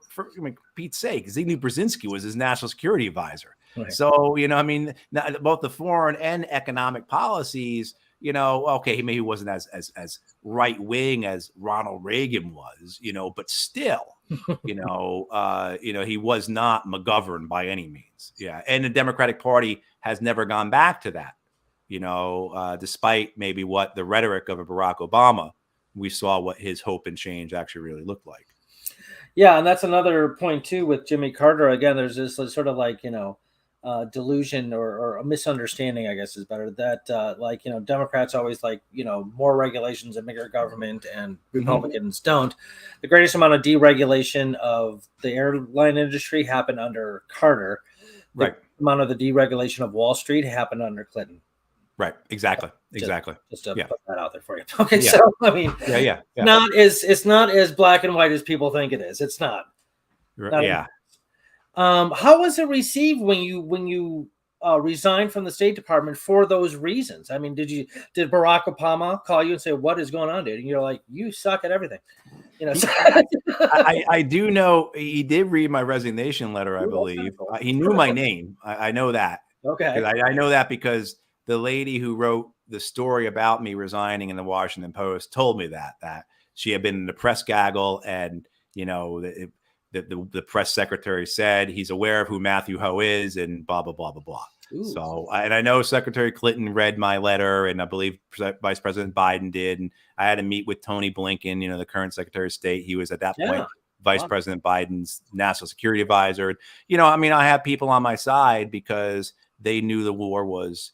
S2: Pete's sake, Zygmunt Brzezinski was his national security advisor. Right. So, I mean, both the foreign and economic policies, okay, maybe he wasn't as right wing as Ronald Reagan was, but still, he was not McGovern by any means. Yeah. And the Democratic Party has never gone back to that. Despite maybe what the rhetoric of a Barack Obama, we saw what his hope and change actually really looked like.
S1: Yeah, and that's another point too with Jimmy Carter. Again, there's this sort of like delusion or a misunderstanding, I guess is better, that Democrats always like more regulations and bigger government, and Republicans don't. The greatest amount of deregulation of the airline industry happened under Carter. The amount of the deregulation of Wall Street happened under Clinton.
S2: Right. Exactly.
S1: Just to put that out there for you. Okay. Yeah. So, I mean,
S2: yeah.
S1: It's not as black and white as people think it is. It's not.
S2: Yeah.
S1: How was it received when you resigned from the State Department for those reasons? I mean, did Barack Obama call you and say, "What is going on, dude?" And you're like, "You suck at everything."
S2: I do know he did read my resignation letter, I believe. He knew my name. I know that.
S1: Okay.
S2: I know that because the lady who wrote the story about me resigning in the Washington Post told me that she had been in the press gaggle, and the press secretary said he's aware of who Matthew Hoh is, and blah blah blah blah blah. Ooh. So, and I know Secretary Clinton read my letter, and I believe Vice President Biden did. And I had to meet with Tony Blinken, the current Secretary of State. He was at that point Vice President Biden's national security advisor. I mean, I have people on my side because they knew the war was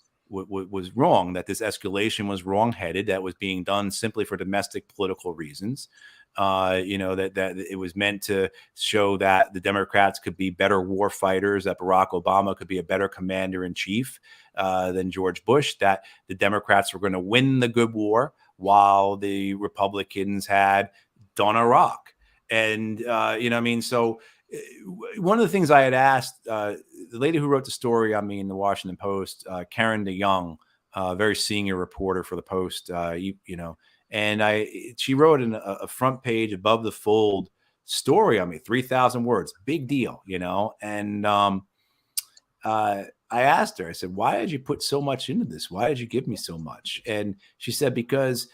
S2: wrong, that this escalation was wrongheaded, that was being done simply for domestic political reasons. That it was meant to show that the Democrats could be better war fighters, that Barack Obama could be a better commander in chief than George Bush, that the Democrats were going to win the good war while the Republicans had done Iraq. And, so one of the things I had asked the lady who wrote the story on me in the Washington Post, Karen DeYoung, very senior reporter for the Post, and she wrote in a front page above the fold story on me, 3,000 words, big deal, and I asked her, I said, why did you put so much into this? Why did you give me so much? And she said, because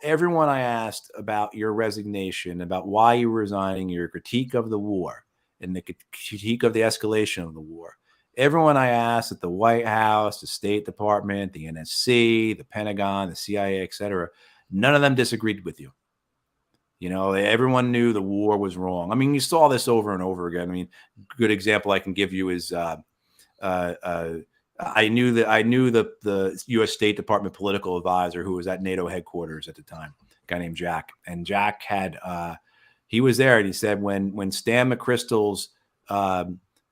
S2: everyone I asked about your resignation, about why you were resigning, your critique of the war and the critique of the escalation of the war, everyone I asked at the White House, the State Department, the NSC, the Pentagon, the CIA, et cetera, none of them disagreed with you. Everyone knew the war was wrong. I mean, you saw this over and over again. I mean, good example I can give you is I knew the U.S. State Department political advisor who was at NATO headquarters at the time, a guy named Jack. And Jack had he was there, and he said when Stan McChrystal's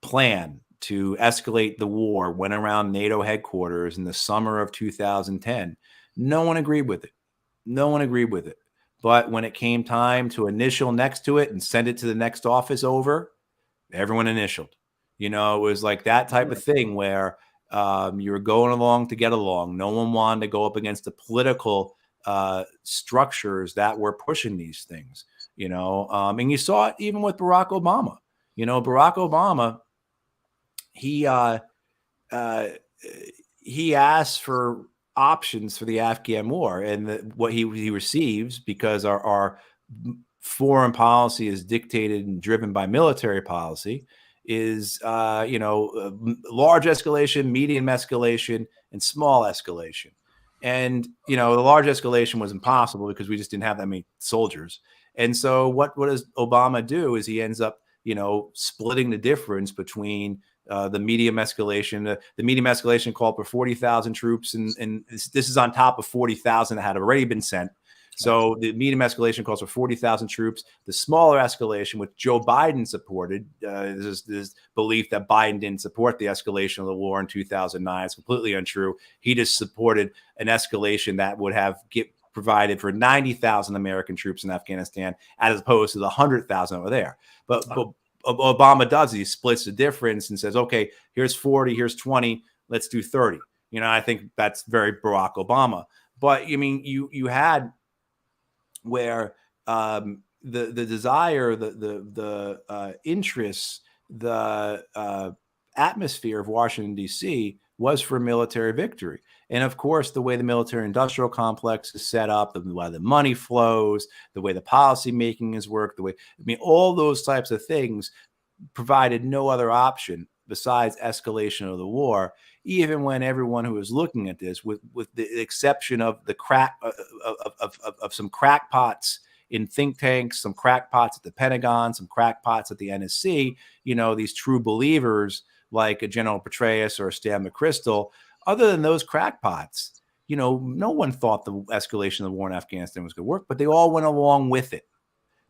S2: plan to escalate the war went around NATO headquarters in the summer of 2010, no one agreed with it. No one agreed with it. But when it came time to initial next to it and send it to the next office over, everyone initialed. It was like that type of thing where you were going along to get along. No one wanted to go up against the political structures that were pushing these things, and you saw it even with Barack Obama. Barack Obama, he asked for options for the Afghan war, and what he receives, because our foreign policy is dictated and driven by military policy, is large escalation, medium escalation, and small escalation. And the large escalation was impossible because we just didn't have that many soldiers. And so what does Obama do is he ends up splitting the difference between the medium escalation. The medium escalation called for 40,000 troops, and this is on top of 40,000 that had already been sent. So the medium escalation calls for 40,000 troops. The smaller escalation, which Joe Biden supported, this belief that Biden didn't support the escalation of the war in 2009. It's completely untrue. He just supported an escalation that would have provided for 90,000 American troops in Afghanistan, as opposed to the 100,000 over there. But Obama does. He splits the difference and says, okay, here's 40, here's 20, let's do 30. I think that's very Barack Obama. But I mean, you had where the desire, the interests, the atmosphere of Washington, D.C. was for military victory. And of course, the way the military industrial complex is set up, the way the money flows, the way the policy making is worked, all those types of things provided no other option besides escalation of the war, even when everyone who was looking at this, with the exception of the of some crackpots in think tanks, some crackpots at the Pentagon, some crackpots at the NSC, these true believers like a General Petraeus or Stan McChrystal, other than those crackpots, no one thought the escalation of the war in Afghanistan was going to work, but they all went along with it.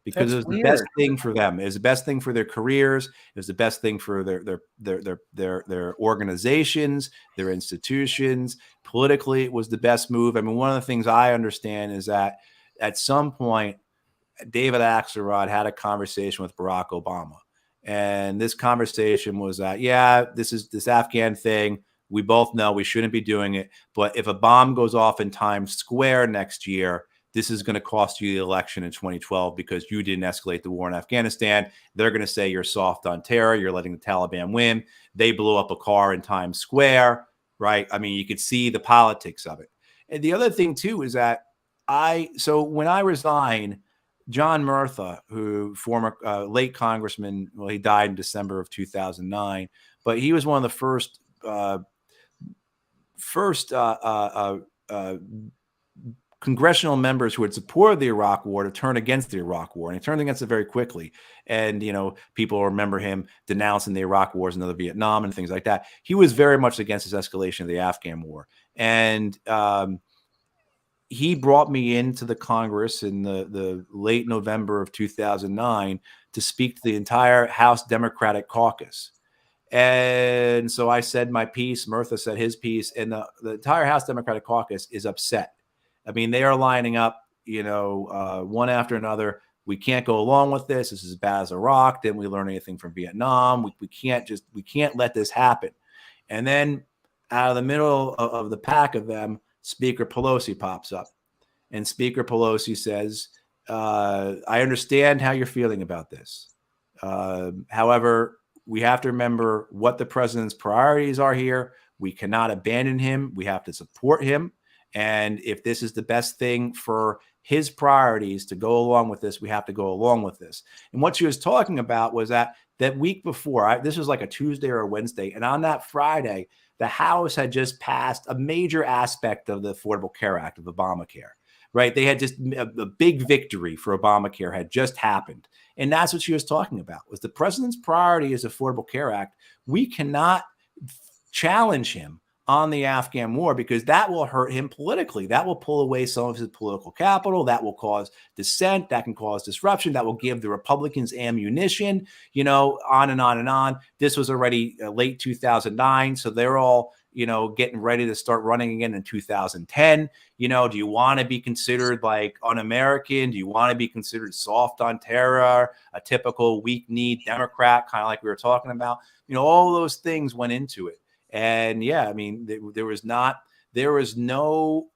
S2: Because it was the best thing for them. It was the best thing for their careers. It was the best thing for their organizations, their institutions. Politically, it was the best move. I mean, one of the things I understand is that at some point, David Axelrod had a conversation with Barack Obama. And this conversation was that, this Afghan thing, we both know we shouldn't be doing it. But if a bomb goes off in Times Square next year, this is going to cost you the election in 2012 because you didn't escalate the war in Afghanistan. They're going to say you're soft on terror. You're letting the Taliban win. They blew up a car in Times Square, right? I mean, you could see the politics of it. And the other thing, too, is that when I resigned, John Murtha, who former late congressman, well, he died in December of 2009, but he was one of the first congressional members who had supported the Iraq war to turn against the Iraq war. And he turned against it very quickly. And, people remember him denouncing the Iraq war as another Vietnam and things like that. He was very much against this escalation of the Afghan war. And he brought me into the Congress in the late November of 2009 to speak to the entire House Democratic caucus. And so I said my piece, Murtha said his piece, and the entire House Democratic caucus is upset. I mean, they are lining up, one after another. We can't go along with this. This is as bad as Iraq. Didn't we learn anything from Vietnam? We can't let this happen. And then out of the middle of the pack of them, Speaker Pelosi pops up. And Speaker Pelosi says, I understand how you're feeling about this. However, we have to remember what the president's priorities are here. We cannot abandon him. We have to support him. And if this is the best thing for his priorities to go along with this, we have to go along with this. And what she was talking about was that week before, this was like a Tuesday or a Wednesday. And on that Friday, the House had just passed a major aspect of the Affordable Care Act of Obamacare, right? They had just a big victory for Obamacare had just happened. And that's what she was talking about, was the president's priority is Affordable Care Act. We cannot challenge him on the Afghan war because that will hurt him politically. That will pull away some of his political capital. That will cause dissent. That can cause disruption. That will give the Republicans ammunition, on and on and on. This was already late 2009. So they're all, getting ready to start running again in 2010. Do you want to be considered like un-American? Do you want to be considered soft on terror, a typical weak-kneed Democrat, kind of like we were talking about? All those things went into it. And yeah, I mean, there was no,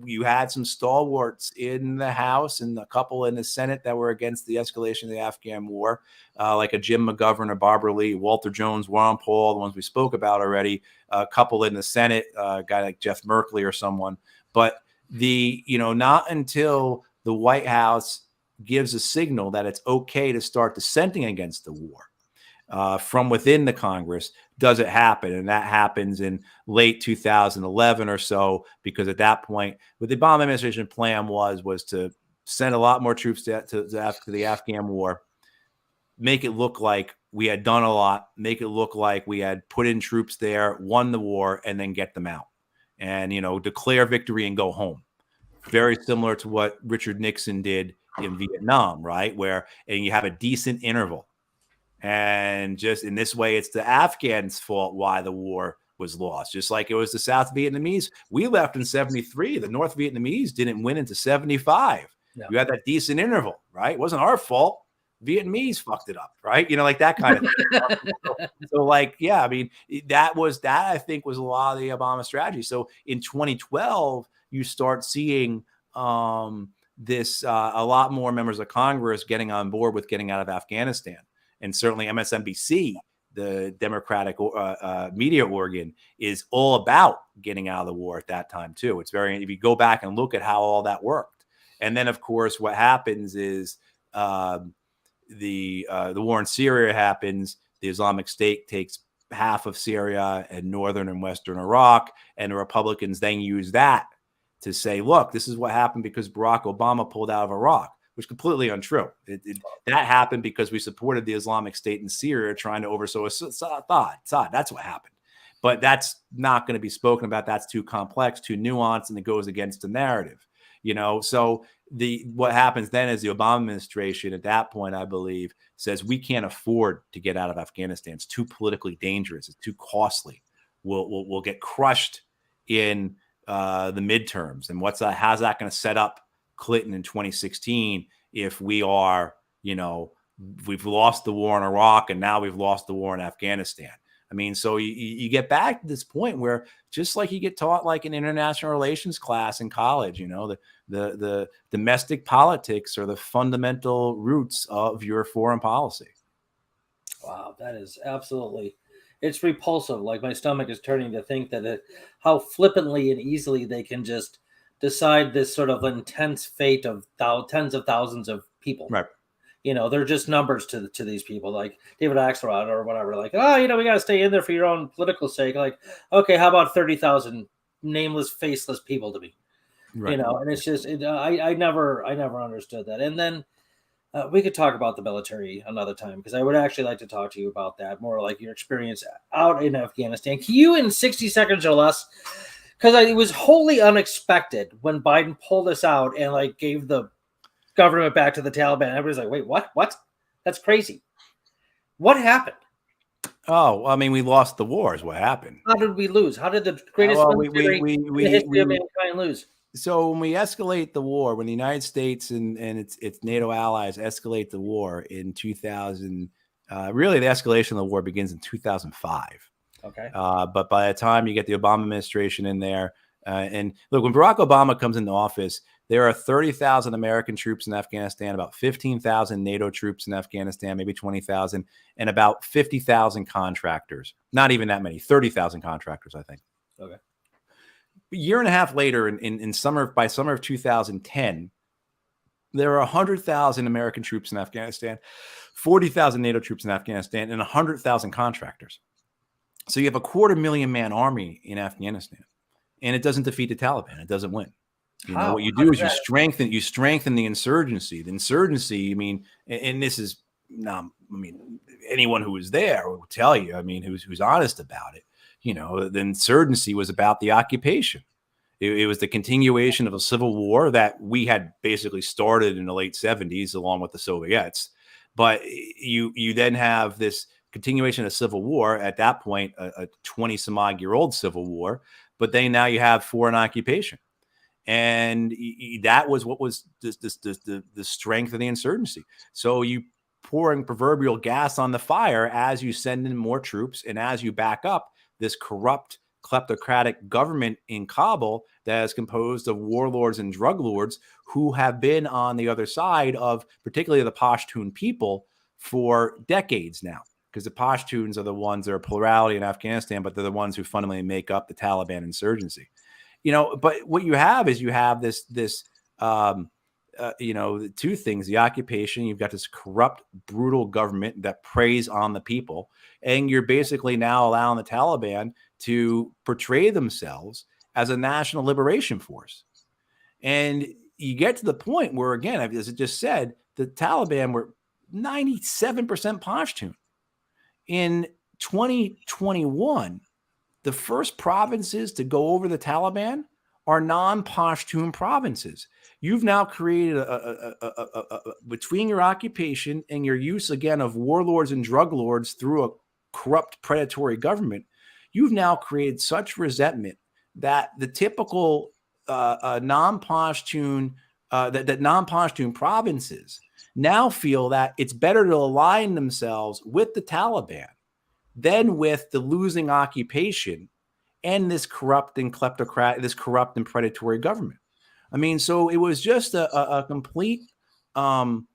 S2: you had some stalwarts in the House and a couple in the Senate that were against the escalation of the Afghan war, like a Jim McGovern or Barbara Lee, Walter Jones, Ron Paul, the ones we spoke about already, a couple in the Senate, a guy like Jeff Merkley or someone. But not until the White House gives a signal that it's okay to start dissenting against the war from within the Congress does it happen. And that happens in late 2011 or so, because at that point, what the Obama administration plan was to send a lot more troops to the Afghan war, make it look like we had done a lot, make it look like we had put in troops there, won the war, and then get them out and, declare victory and go home. Very similar to what Richard Nixon did in Vietnam, right? And you have a decent interval. And just in this way, it's the Afghans' fault why the war was lost. Just like it was the South Vietnamese. We left in 73. The North Vietnamese didn't win into 75. Yeah. You had that decent interval, right? It wasn't our fault. Vietnamese fucked it up, right? Like that kind of thing. So I mean, that I think was a lot of the Obama strategy. So in 2012, you start seeing this a lot more members of Congress getting on board with getting out of Afghanistan. And certainly MSNBC, the Democratic media organ, is all about getting out of the war at that time too. It's if you go back and look at how all that worked. And then, of course, what happens is the war in Syria happens. The Islamic State takes half of Syria and northern and western Iraq, and the Republicans then use that to say, look, this is what happened because Barack Obama pulled out of Iraq, which is completely untrue. That happened because we supported the Islamic State in Syria trying to overthrow Assad. That's what happened. But that's not going to be spoken about. That's too complex, too nuanced, and it goes against the narrative. So what happens then is the Obama administration at that point, I believe, says we can't afford to get out of Afghanistan. It's too politically dangerous. It's too costly. We'll get crushed in the midterms. And how's that going to set up Clinton in 2016 if we are, we've lost the war in Iraq and now we've lost the war in Afghanistan. I mean, so you get back to this point where just like you get taught like in international relations class in college, the domestic politics are the fundamental roots of your foreign policy.
S1: Wow, that is absolutely, it's repulsive. Like my stomach is turning to think that how flippantly and easily they can just decide this sort of intense fate of tens of thousands of people.
S2: Right.
S1: They're just numbers to these people, like David Axelrod or whatever. Like, we got to stay in there for your own political sake. Like, okay, how about 30,000 nameless, faceless people to me?
S2: Right.
S1: And it's just, I never understood that. And then we could talk about the military another time because I would actually like to talk to you about that more, like your experience out in Afghanistan. Can you, in 60 seconds or less, because it was wholly unexpected when Biden pulled us out and like gave the government back to the Taliban. Everybody's like, wait, what? That's crazy. What happened?
S2: Oh, I mean, we lost the war is what happened.
S1: How did we lose? How did the greatest in the history of mankind lose?
S2: So when we escalate the war, when the United States and its NATO allies escalate the war in 2000, really the escalation of the war begins in 2005.
S1: Okay.
S2: But by the time you get the Obama administration in there, and look, when Barack Obama comes into office, there are 30,000 American troops in Afghanistan, about 15,000 NATO troops in Afghanistan, maybe 20,000, and about 50,000 contractors. Not even that many, 30,000 contractors, I think.
S1: Okay.
S2: A year and a half later, by summer of 2010, there are 100,000 American troops in Afghanistan, 40,000 NATO troops in Afghanistan, and 100,000 contractors. So you have a 250,000 man army in Afghanistan, and it doesn't defeat the Taliban. It doesn't win. What you do is you strengthen the insurgency. The insurgency, I mean, and this is anyone who was there will tell you, I mean, who's honest about it. The insurgency was about the occupation. It was the continuation of a civil war that we had basically started in the late 70s along with the Soviets. But you then have this continuation of civil war at that point, a 20 some odd year old civil war. But then now you have foreign occupation. And that was what was the strength of the insurgency. So you pouring proverbial gas on the fire as you send in more troops and as you back up this corrupt kleptocratic government in Kabul that is composed of warlords and drug lords who have been on the other side of particularly the Pashtun people for decades now. Because the Pashtuns are the ones that are plurality in Afghanistan, but they're the ones who fundamentally make up the Taliban insurgency. But what you have is this two things: the occupation. You've got this corrupt, brutal government that preys on the people, and you're basically now allowing the Taliban to portray themselves as a national liberation force. And you get to the point where, again, as I just said, the Taliban were 97% Pashtun. in 2021, the first provinces to go over the Taliban are non-Pashtun provinces. You've now created between your occupation and your use again of warlords and drug lords through a corrupt, predatory government, you've now created such resentment that the typical non-Pashtun that non-Pashtun provinces now feel that it's better to align themselves with the Taliban than with the losing occupation and this corrupt and predatory government. I mean, so it was just a complete, it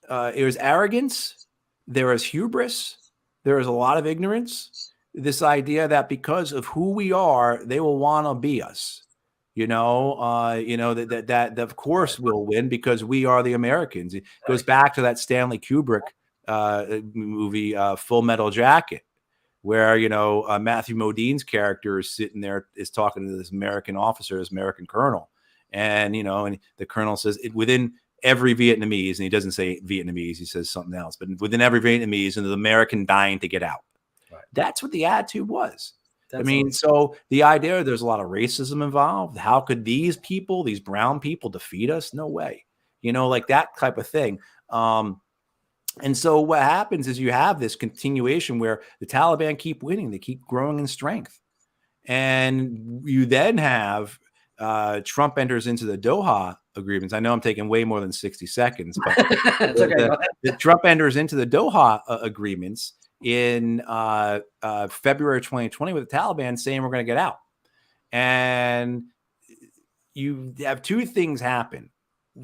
S2: was arrogance. There was hubris. There was a lot of ignorance. This idea that because of who we are, they will want to be us. That of course we'll win because we are the Americans. It goes back to that Stanley Kubrick movie, Full Metal Jacket, where, Matthew Modine's character is sitting there, is talking to this American officer, this American colonel. And, and the colonel says within every Vietnamese, and he doesn't say Vietnamese, he says something else, but within every Vietnamese and the American dying to get out. Right. That's what the attitude was. So the idea there's a lot of racism involved. How could these people, these brown people, defeat us? No way. Like that type of thing. And so what happens is you have this continuation where the Taliban keep winning. They keep growing in strength. And you then have Trump enters into the Doha agreements. I know I'm taking way more than 60 seconds, but Trump enters into the Doha agreements in February 2020 with the Taliban saying we're going to get out. And you have two things happen.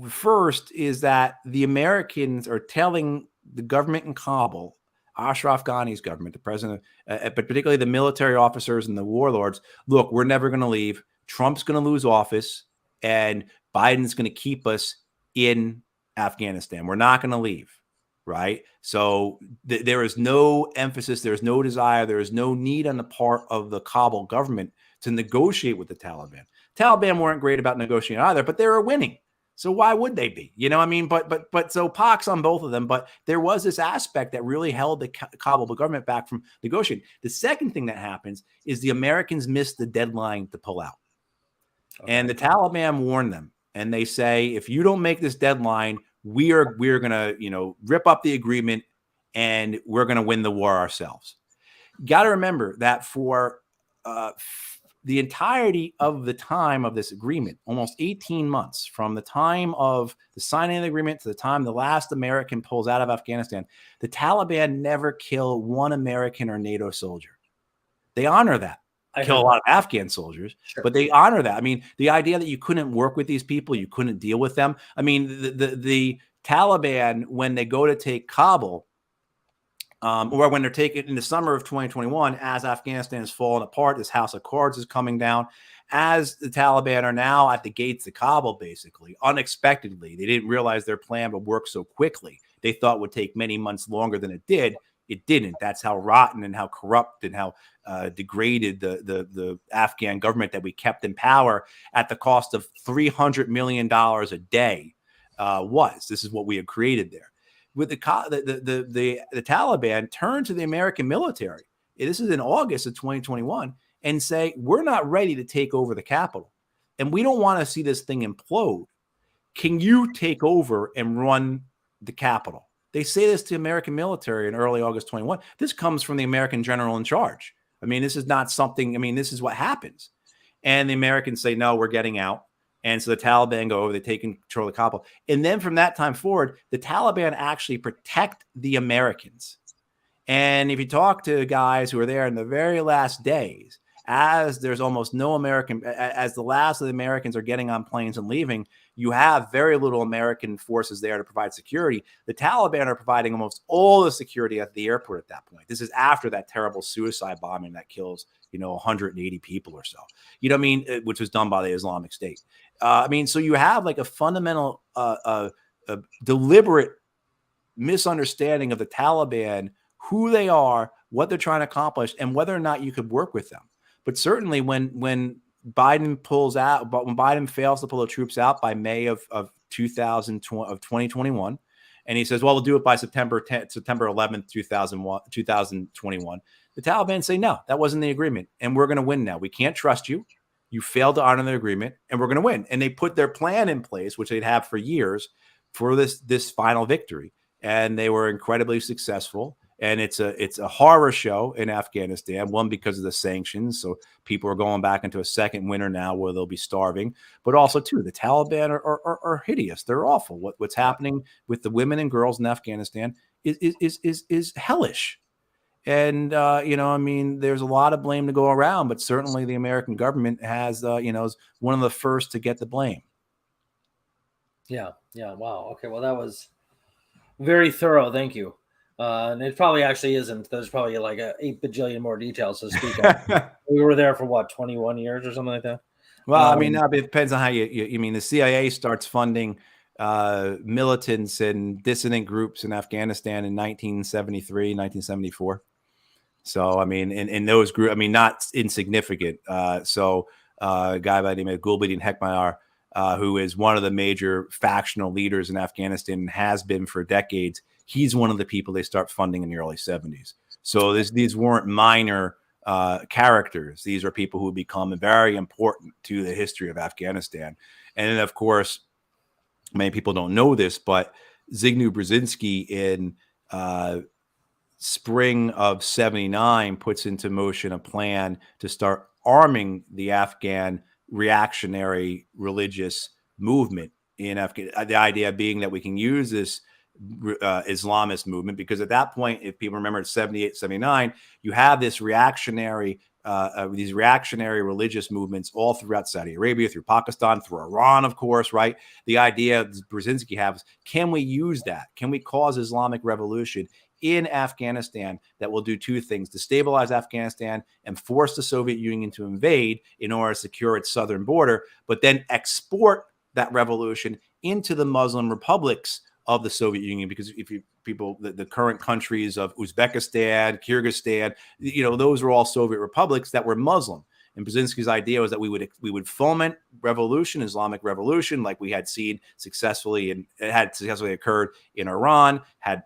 S2: First is that the Americans are telling the government in Kabul, Ashraf Ghani's government, the president, but particularly the military officers and the warlords, look, we're never going to leave. Trump's going to lose office and Biden's going to keep us in Afghanistan. We're not going to leave. Right. So there is no emphasis. There's no desire. There is no need on the part of the Kabul government to negotiate with the Taliban. Taliban weren't great about negotiating either, but they were winning. So why would they be? But so pox on both of them. But there was this aspect that really held the Kabul government back from negotiating. The second thing that happens is the Americans missed the deadline to pull out. Okay. And the Taliban warned them. And they say, if you don't make this deadline, we're going to, rip up the agreement and we're going to win the war ourselves. Got to remember that for the entirety of the time of this agreement, almost 18 months from the time of the signing of the agreement to the time the last American pulls out of Afghanistan, the Taliban never kill one American or NATO soldier. They honor that. Kill a lot of Afghan soldiers, sure, but they honor that. I mean, the idea that you couldn't work with these people, you couldn't deal with them. I mean, the Taliban, when they go to take Kabul, or when they're taking in the summer of 2021, as Afghanistan is falling apart, this house of cards is coming down, as the Taliban are now at the gates of Kabul, basically, unexpectedly. They didn't realize their plan would work so quickly. They thought it would take many months longer than it did. It didn't. That's how rotten and how corrupt and how degraded the Afghan government that we kept in power at the cost of $300 million a day was. This is what we had created there. With the Taliban turned to the American military. This is in August of 2021, and say, we're not ready to take over the capital, and we don't want to see this thing implode. Can you take over and run the capital? They say this to American military in early August 21. This comes from the American general in charge. I mean, this is not something, this is what happens. And the Americans say, no, we're getting out. And so the Taliban go over, they take control of the Kabul. And then from that time forward, the Taliban actually protect the Americans. And if you talk to guys who are there in the very last days, as there's almost no American, as the last of the Americans are getting on planes and leaving, you have very little American forces there to provide security. The Taliban are providing almost all the security at the airport at that point. This is after that terrible suicide bombing that kills, 180 people or so, which was done by the Islamic State. So you have like a fundamental, a deliberate misunderstanding of the Taliban, who they are, what they're trying to accomplish, and whether or not you could work with them. But certainly when Biden pulls out, but when Biden fails to pull the troops out by May of 2021, And he says, well, we'll do it by September 10th, September 11th, 2021. The Taliban say, no, that wasn't the agreement. And we're going to win now. We can't trust you. You failed to honor the agreement, and we're going to win. And they put their plan in place, which they'd have for years, for this final victory. And they were incredibly successful. And it's a horror show in Afghanistan, one, because of the sanctions. So people are going back into a second winter now where they'll be starving. But also, too, the Taliban are hideous. They're awful. What's happening with the women and girls in Afghanistan is hellish. And, I mean, there's a lot of blame to go around, but certainly the American government has, is one of the first to get the blame.
S1: Yeah. Yeah. Wow. Okay. Well, that was very thorough. Thank you. And it probably actually isn't. There's probably like 8 bajillion more details to speak of. We were there for what, 21 years or something like that?
S2: Well, I mean, it depends on how you mean, the CIA starts funding militants and dissident groups in Afghanistan in 1973, 1974. So, I mean, in those groups, I mean, not insignificant. A guy by the name of Gulbuddin Hekmatyar, who is one of the major factional leaders in Afghanistan and has been for decades, he's one of the people they start funding in the early 70s. So these weren't minor characters. These are people who become very important to the history of Afghanistan. And then, of course, many people don't know this, but Zygmunt Brzezinski in spring of 79 puts into motion a plan to start arming the Afghan reactionary religious movement in Afghanistan. The idea being that we can use this Islamist movement, because at that point, if people remember, 78, 79, you have this reactionary, these reactionary religious movements all throughout Saudi Arabia, through Pakistan, through Iran, of course, right? The idea Brzezinski has, can we use that? Can we cause Islamic revolution in Afghanistan that will do two things: destabilize Afghanistan and force the Soviet Union to invade in order to secure its southern border, but then export that revolution into the Muslim republics of the Soviet Union? Because if you the current countries of Uzbekistan, Kyrgyzstan, those are all Soviet republics that were Muslim. And Brzezinski's idea was that we would foment revolution, Islamic revolution, like we had seen successfully, and it had successfully occurred in Iran, had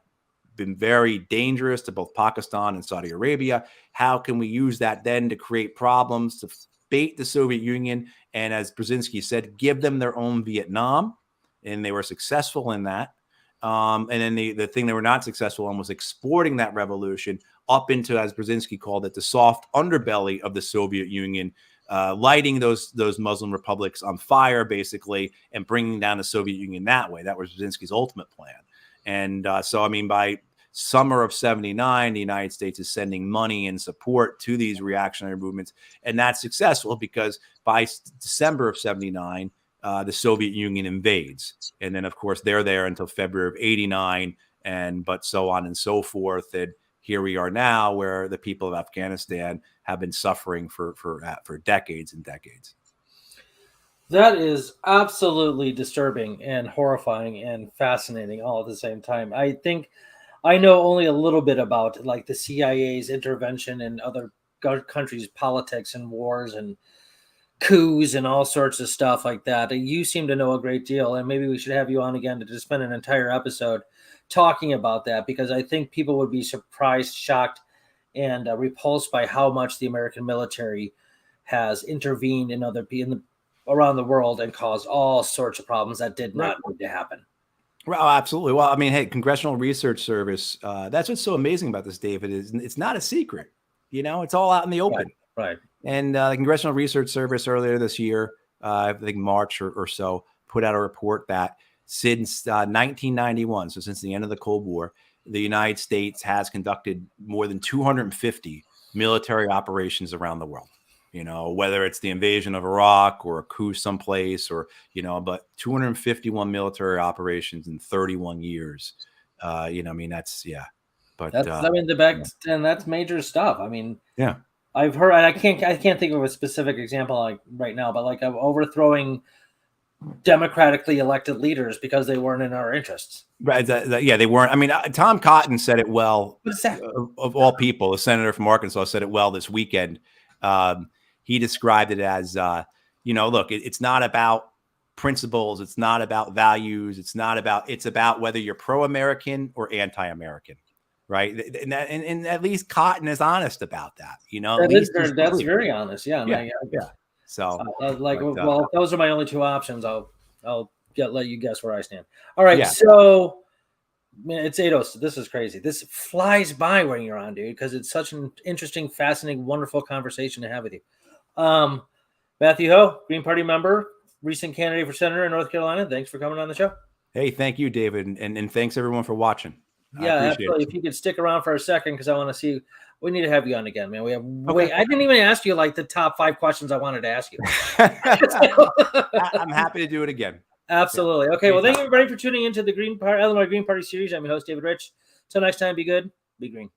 S2: been very dangerous to both Pakistan and Saudi Arabia. How can we use that then to create problems, to bait the Soviet Union, and, as Brzezinski said, give them their own Vietnam? And they were successful in that. And then the thing they were not successful in was exporting that revolution up into, as Brzezinski called it, the soft underbelly of the Soviet Union, lighting those Muslim republics on fire, basically, and bringing down the Soviet Union that way. That was Brzezinski's ultimate plan. And so, I mean, by summer of 79, the United States is sending money and support to these reactionary movements. And that's successful because by December of 79, the Soviet Union invades. And then, of course, they're there until February of 89, but so on and so forth. And here we are now, where the people of Afghanistan have been suffering for decades and decades.
S1: That is absolutely disturbing and horrifying and fascinating all at the same time. I think I know only a little bit about like the CIA's intervention in other countries' politics and wars and coups and all sorts of stuff like that. You seem to know a great deal, and maybe we should have you on again to just spend an entire episode talking about that, because I think people would be surprised, shocked, and repulsed by how much the American military has intervened in around the world and caused all sorts of problems that did not need to happen.
S2: Well, absolutely. Well, I mean, hey, Congressional Research Service, that's what's so amazing about this, David, is it's not a secret. It's all out in the open.
S1: Right.
S2: And the Congressional Research Service earlier this year, I think March or so, put out a report that since 1991, so since the end of the Cold War, the United States has conducted more than 250 military operations around the world. Whether it's the invasion of Iraq or a coup someplace, or, but 251 military operations in 31 years. I mean, that's, yeah. But
S1: and that's major stuff. I mean,
S2: yeah.
S1: I've heard, and I can't think of a specific example like right now, but like of overthrowing democratically elected leaders because they weren't in our interests.
S2: Right. Yeah, they weren't. I mean, Tom Cotton said it well. Of all people, the senator from Arkansas said it well this weekend. He described it as, look, it's not about principles. It's not about values. It's about whether you're pro-American or anti-American. Right. And at least Cotton is honest about that.
S1: That's very honest. Yeah.
S2: Yeah. So
S1: well, those are my only two options. I'll let you guess where I stand. All right.
S2: Yeah.
S1: So, man, it's 8:06. This is crazy. This flies by when you're on, dude, because it's such an interesting, fascinating, wonderful conversation to have with you. Matthew Hoh, Green Party member, recent candidate for senator in North Carolina. Thanks for coming on the show.
S2: Hey, thank you, David. And thanks everyone for watching.
S1: Yeah, absolutely. If you could stick around for a second, because I want to see, we need to have you on again, man. I didn't even ask you like the top 5 questions I wanted to ask you.
S2: I'm happy to do it again.
S1: Absolutely. Okay. Well, thank you everybody for tuning into the Illinois Green Party series. I'm your host, David Rich. Until next time, be good, be green.